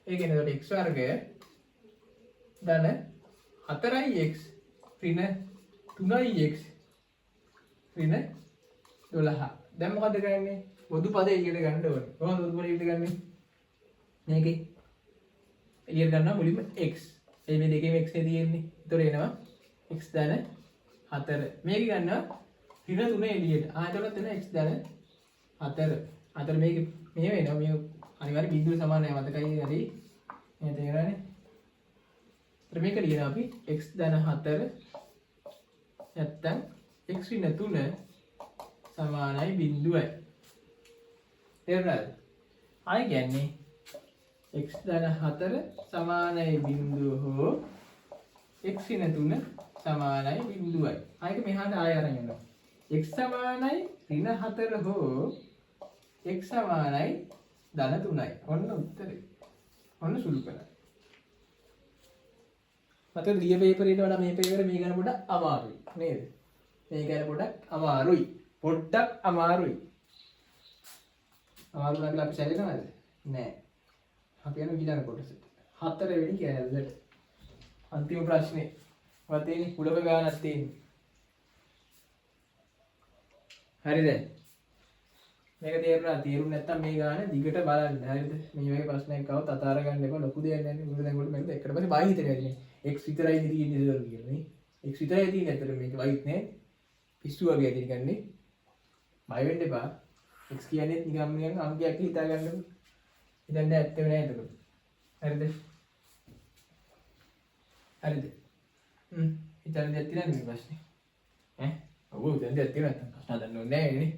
ඒ කියන්නේ ඒතකොට x වර්ගය ධන 4x ඍණ 3x ඍණ 12. දැන් මොකද කරන්නේ? පොදු පද එළියට ගන්න ඕනේ. කොහොමද පොදු පද එළියට ගන්නෙ? මේකේ එළියට ගන්නවා මුලින්ම x. මේ දෙකේම x නේ තියෙන්නේ. ඒතකොට එනවා x ධන 4. මේක ගන්නවා ඍණ 3 එළියට. එතකොට එන x ධන 4. අතර මේක මේ වෙනවා. මේ අනිවාර්ය බිඳුව සමානයි මතකයි හරි. මේ තේරෙනවනේ. ඒතර මේක ලියනවා අපි x ධන 4 නැත්තම් x ඍණ 3 සමානයි බිඳුවයි. තේරුණාද? ආයෙ කියන්නේ x ධන 4 සමානයි බිඳුව හෝ x ඍණ 3 සමානයි බිඳුවයි. ආයෙක මෙහාට ආයෙ අරන් යනවා. x සමානයි ඍණ 4 හෝ x සමානයි ධන 3යි. ඔන්න උත්තරේ. ඔන්න සුළු කරා. මට ලිය පේපර් එකට වඩා මේ පේපර් මේ ගන්න පොඩ්ඩක් අමාරුයි නේද? මේ ගන්න පොඩ්ඩක් අමාරුයි. පොඩ්ඩක් අමාරුයි. අමාරු නම් අපි සැලෙනවද? නෑ. අපි යන ඊළඟ කොටසට. 4 වෙනි කෑල්ලට. අන්තිම ප්‍රශ්නේ. වතේනේ කුලක ගානක් තියෙන්නේ. හරිද? මේක තේරුණා? තේරුම් නැත්තම් මේ ගාන දිගට බලන්න. හරිද? මේ වගේ ප්‍රශ්නයක් આવත් අතාර ගන්න එපා. ලොකු දෙයක් නැහැ. මොකද දැන් කොට මේක එකට පස්සේ බයි හිතේ වැඩිනේ. x විතරයි තියෙන්නේ නේද කියලා නේ. x විතරයි තියෙන්නේ. ඇත්තට මේක වයිත් නේ. පිස්සු වගේ ඇති නිකන්නේ. බය වෙන්න එපා. x කියන්නේ නිකන් අංකයක් හිතා ගන්නකො. ඉතින් දැන් ඇත්තම නෑ එතකොට. හරිද? හරිද? ඉතින් දැන් තියෙනවා මේ ප්‍රශ්නේ. ඈ? ඔව් දැන් තියෙනවා නැත්තම් ප්‍රශ්න හදන්න ඕනේ නෑ නේ.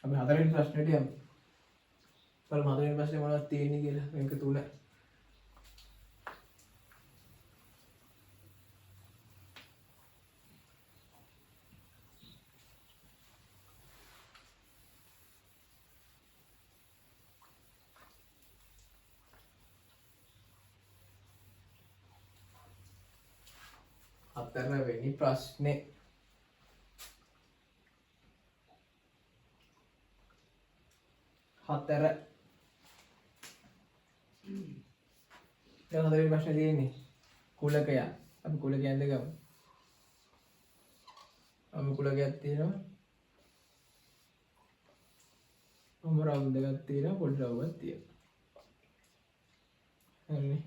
අපි 4 වෙනි ප්‍රශ්නෙට යමු. බලමු 4 වෙනි ප්‍රශ්නේ මොනවද තියෙන්නේ කියලා. මේක තුන. හතරවෙනි ප්‍රශ්නේ. හතර. දැන් හතරවෙනි ප්‍රශ්නේ තියෙන්නේ කුලකය. අපි කුලකයන් දෙක ගමු. අපි කුලකයක් තියෙනවා. අමරාව දෙකක් තියෙනවා. පොඩි රවුමක් තියෙනවා. හරිනේ.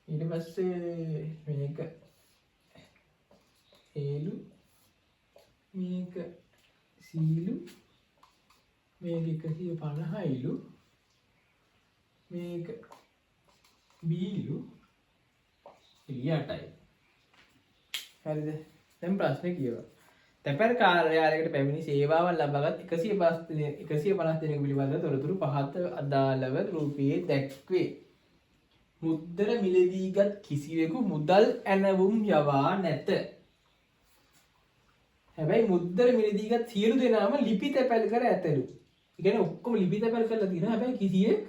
ඊට පස්සේ මේක ඒලු මේක සීලු මේක 150යිලු මේක බීලු 8යි. හරිද? දැන් ප්‍රශ්නේ කියවා. තැපැල් කාර්යාලයකට පැමිණි සේවාවන් ලබාගත් 150 දෙනෙකු පිළිබඳව තොරතුරු පහත අදාළව රූපයේ දැක්වේ. මුද්දර මිලදීගත් කිසිවෙකු මුදල් ඇනවුම් යවා නැත. හැබැයි මුද්දර මිලදීගත් සියලු දෙනාම ලිපි තැපැල් කර ඇතලු. ඒ කියන්නේ ඔක්කොම ලිපි තැපැල් කරලා තියෙනවා. හැබැයි කිසියෙක්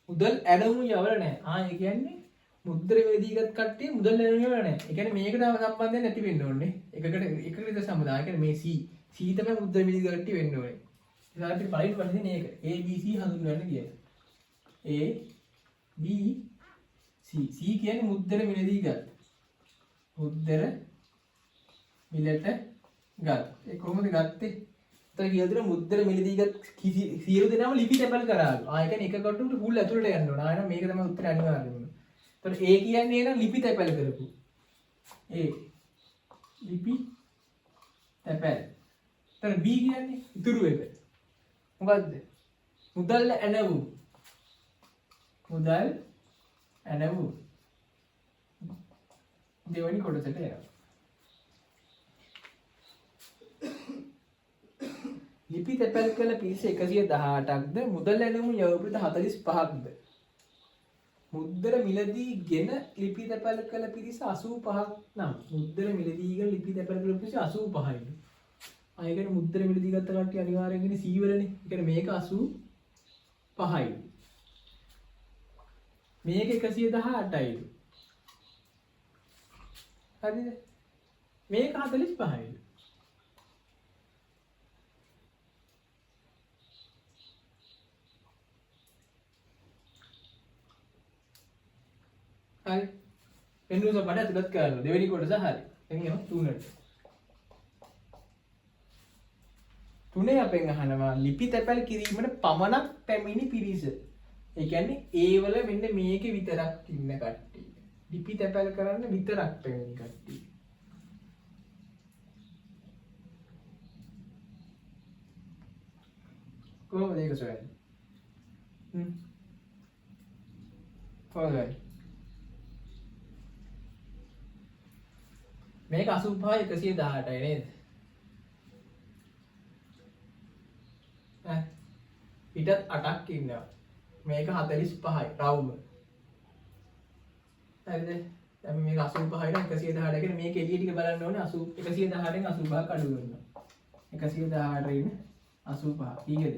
මුදල් ඇනවුම් යවලා නැහැ. ඒ කියන්නේ මුද්දර මිලදීගත් කට්ටිය මුදල් ඇනවුම් යවලා නැහැ. ඒ කියන්නේ මේකට සම්බන්ධයක් නැති වෙන්න ඕනේ. එකකට සම්බන්ධය. ඒ කියන්නේ මේ C තමයි මුද්දර මිලදීගත් කට්ටිය වෙන්න ඕනේ. ඉතින් බලන්න ප්‍රශ්නේ මේක A B C හඳුන්වන්න කියලා. A B C කියන්නේ මුද්දර මිලදී ගත්. මුද්දර මිලට ගත්. ඒ කොහොමද ගත්තේ? උතර කියලා දෙන මුද්දර මිලදී ගත් සියලු දෙනාම ලිපි තැපල් කරාලු. ඒ කියන්නේ එක කොටුවට ෆුල් ඇතුළට යන්න ඕන. ආයෙත් මේක තමයි උත්තරේ අනිවාර්යයෙන්ම. උතර A කියන්නේ නේද ලිපි තැපල් කරපු. A ලිපි තැපල්. උතර B කියන්නේ ඉතුරු එක. මොකද්ද? මුදල් ඇනවුම්. මුදල් ඇනවුම්. දෙවනි කොටසට යනවා. ලිපි තැපැල් කළ පිරිස 118ක්ද මුදල් ඇනවුම් යවපු පිරිස 45ක්ද? මුද්දර මිලදී ගෙන ලිපි තැපැල් කළ පිරිස 85ක් නම් මුද්දර මිලදී ගෙන ලිපි තැපැල් කළ පිරිස 85යිලු. ආයෙකට මුද්දර මිලදී ගත්ත කට්ටිය අනිවාර්යෙන් ඉන්නේ C වලනේ. ඒ කියන්නේ මේක 85 5යි. මේක 118යි. හරිද? මේක 45යි. හරි. පෙන්වුව සමහර ඇතුළත් කරනවා. දෙවෙනි කොටස හරි. එනියම 3ට. 3 අපෙන් අහනවා ලිපි තැපැල් කිරීමට පමණක් පැමිණි පිරිස. ඒ කියන්නේ ඒ වල මෙන්න මේකේ විතරක් ඉන්න කට්ටිය. ලිපි තැපැල් කරන්න විතරක් පැමිණි කට්ටිය. කොහොමද ඒක සොයන්නේ? හොඳයි. මේක 85 118යි නේද? පිටත් 8ක් ඉන්නවා. මේක 45යි රවුම. හරිද? දැන් මේක 85යි නම් 118 කියන මේක එළිය ටික බලන්න ඕනේ 118න් 85ක් අඩු වෙනවා. 118න් 85 කීයද?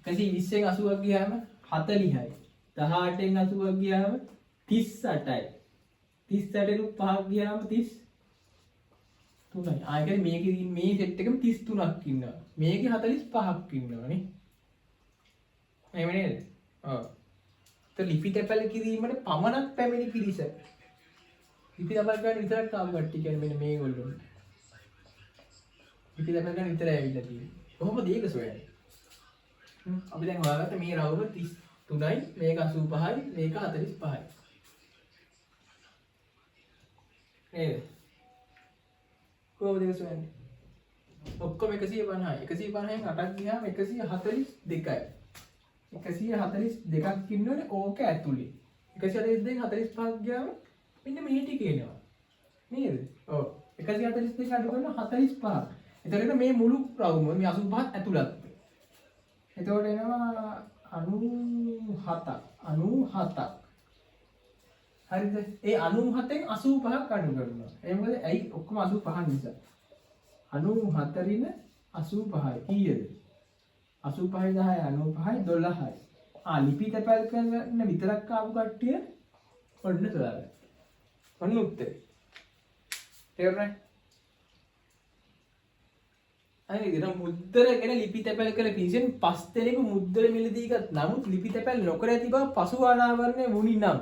120න් 80ක් ගියාම 40යි. 18න් 80ක් ගියාම 38යි. 38න් 5ක් ගියාම 33යි. ආයෙ මේකේ මේ සෙට් එකෙම 33ක් ඉන්නවා. මේකේ 45ක් ඉන්නවා නේ. එහෙම නේද? ඔව්. ලිපි තැපැල් කිරීමට පමණක් පැමිණි පිරිස. ලිපි තැපැල් ගන්න විතරක් ආව කට්ටිය කියන්නේ මෙන්න මේගොල්ලෝ. ලිපි තැපැල් ගන්න විතරයි ඇවිල්ලා තියෙන්නේ. කොහොමද ඒක සොයන්නේ? අපි දැන් හොයාගත්ත මේ රවුම 33යි, මේක 85යි, මේක 45යි. නේද? කොහොමද ඒක සොයන්නේ? ඔක්කොම 150යි. 150න් 8ක් ගියාම 142යි. 142ක් ඉන්නෝනේ ඕක ඇතුලේ. 142න් 45ක් ගියාම මෙන්න මේ ටික එනවා. නේද? ඔව්. 142 අඩු කරන 45. එතකොට මේ මුළු රවුම මේ 85ත් ඇතුළත්. එතකොට එනවා 97ක්. 97ක්. හරිද? ඒ 97න් 85ක් අඩු කරනවා. ඒ මොකද? ඇයි ඔක්කොම 85 නිසා. 94 න් 85යි. කීයද? 85යි 10යි 95යි 12යි. ලිපි තැපැල් කරන්න විතරක් ආපු කට්ටිය ඔන්න තෝරගන්න. ඔන්න උත්තරේ. තේරුණාද? අනේ ඉතින් මුද්දරගෙන ලිපි තැපැල් කළ පිරිසෙන් 5 දෙනෙකු මුද්දර මිලදී ගත් නමුත් ලිපි තැපැල් නොකර ඇති බව පසු අනාවරණය වුණි නම්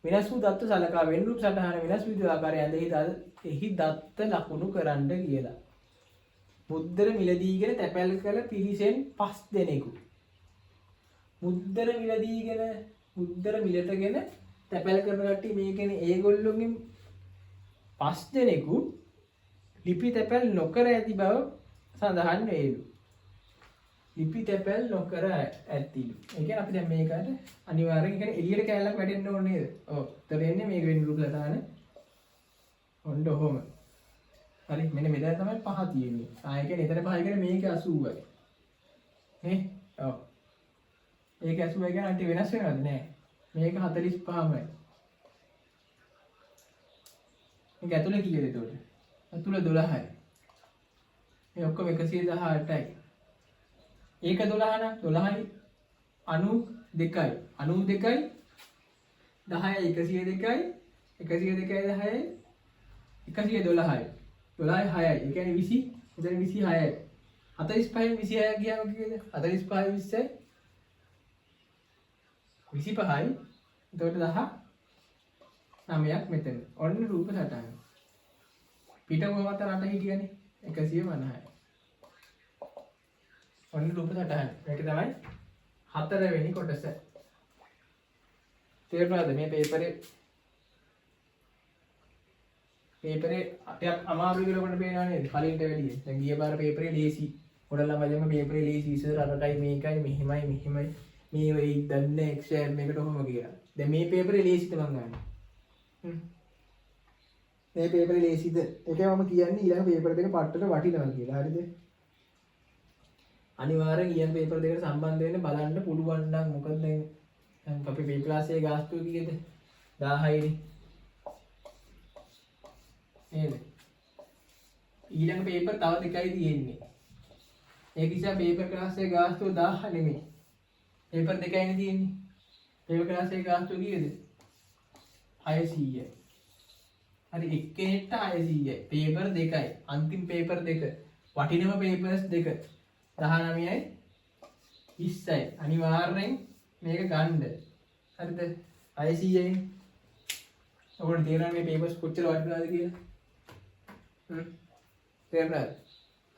වෙනස් වූ දත්ත සලකා වෙන් රූප සටහන වෙනස් විදිහ ආකාරය එහි දත්ත ලකුණු කරන්න කියලා. මුද්දර මිලදීගෙන තැපැල් කළ පිරිසෙන් 5 දෙනෙකු. මුද්දර මිලටගෙන තැපැල් කරන කට්ටිය මේ කියන්නේ ඒගොල්ලෝගෙන් 5 දෙනෙකු ලිපි තැපැල් නොකර ඇති බව සඳහන් වේලු. ලිපි තැපැල් නොකර ඇතිලු. ඒ කියන්නේ අපි දැන් මේකට අනිවාර්යෙන් කියන්නේ එළියට කැලලක් වැටෙන්න ඕනේ නේද? ඔව්. ඒතර එන්නේ මේක වෙන රූප සටහන. ඔන්න ඔහොම. හරි මෙන්න මෙතන තමයි 5 තියෙන්නේ. කියන්නේ එතන 5 කියන්නේ මේක 80යි. නේ? ඔව්. ඒක 80යි කියන්නේ අන්ති වෙනස් වෙනවද? නෑ. මේක 45මයි. මේක ඇතුලේ කීයද එතකොට? ඇතුලේ 12යි. මේ ඔක්කොම 118යි. ඒක 12 නම් 12යි 92යි. 92යි 10යි 102යි 102යි 10යි 112යි 12යි 6යි. ඒ කියන්නේ 20. එතන 26යි. 45න් 26ක් ගියාම කීයද? 45යි 20යි 25යි. එතකොට 9ක් මෙතන. ඔන්න රූප සටහන. පිට කොහොමද රට හිටියනේ? 150යි. ඔන්න රූප සටහන. මේක තමයි 4 වෙනි කොටස. තේරුණාද මේ පේපරේ ටිකක් අමාරු කියලා කොට පේනවා නේද? කලින්ට වැඩිය. දැන් ගිය පාර පේපරේ ලේසි. පොඩ ළමයින්ම පේපරේ ලේසි ඉස්සර අරටයි මේකයි මෙහෙමයි මේ වෙයි දන්නේ එක්සෑම් එකට ඔහොම කියලා. දැන් මේ පේපරේ ලේසිද මං ගන්නේ? මේ පේපරේ ලේසිද? ඒකයි මම කියන්නේ ඊළඟ පේපර දෙක පට්ටට වටිනවා කියලා. හරිද? අනිවාර්යෙන් ඊළඟ පේපර දෙකට සම්බන්ධ වෙන්න බලන්න පුළුවන් නම් මොකද දැන් අපි මේ ක්ලාස් එකේ ගාස්තුව කීයද? 1000යිනේ. නේද? ඊළඟ පේපර් තව දෙකයි තියෙන්නේ. ඒක නිසා පේපර් ක්ලාස් එකේ ගාස්තුව 1000 නෙමෙයි. පේපර් දෙකයිනේ තියෙන්නේ. පේපර් ක්ලාස් එකේ ගාස්තු කීයද? 600යි. හරි එක්කෙනෙක්ට 600යි. පේපර් දෙකයි. අන්තිම පේපර් දෙක. වටිනම පේපර්ස් දෙක. 19යි 20යි. අනිවාර්යෙන් මේක ගන්න. හරිද? 600යි. ඔයගොල්ලෝ තේරෙනවද මේ පේපර්ස් කොච්චර වටිනවද කියලා? තේරුණාද?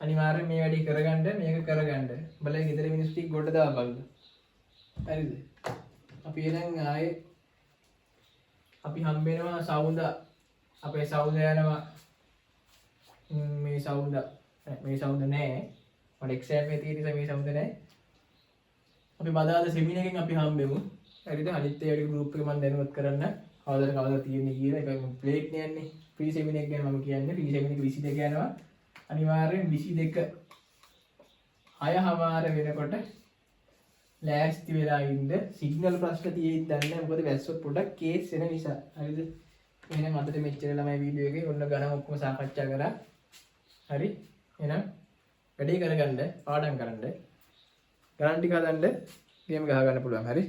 අනිවාර්යෙන් මේ වැඩේ කරගන්න මේක කරගන්න. බලලා ගෙදර මිනිස්සු ටික ගොඩ දාපල්ල. හරිද? අපි එහෙනම් ආයේ අපි හම්බ වෙනවා සවුන්දා. අපේ සවුන්දා යනවා මේ සවුන්දා නෑ. මට එක්සෑම් එකේ තියෙන නිසා මේ සවුන්දා නෑ. අපි බදාද සෙමිනාර් එකෙන් අපි හම්බෙමු. හරිද? අනිත් ඒවාගේ ගෲප් එක මම දැනුවත් කරන්න. කවදාද තියෙන්නේ කියලා. ඒක ප්ලේට් නේ යන්නේ. ෆ්‍රී සෙමිනාර් එක ගැන මම කියන්නේ. ෆ්‍රී සෙමිනාර් එක 22 යනවා. අනිවාර්යෙන් 22 6:00 වෙනකොට ලෑස්ති වෙලා ඉන්න. සිග්නල් ප්‍රශ්න තියෙයිද දන්නේ නැහැ. මොකද වැස්සොත් පොඩක් කේස් වෙන නිසා. හරිද? එහෙනම් අදට මෙච්චර ළමයි වීඩියෝ එකේ ඔන්න ගණන් ඔක්කොම සාකච්ඡා කරා. හරි? එහෙනම් වැඩේ කරගන්න පාඩම් කරන්න. ගණන් ටික හදන්න ගේම් ගහ ගන්න පුළුවන්. හරි?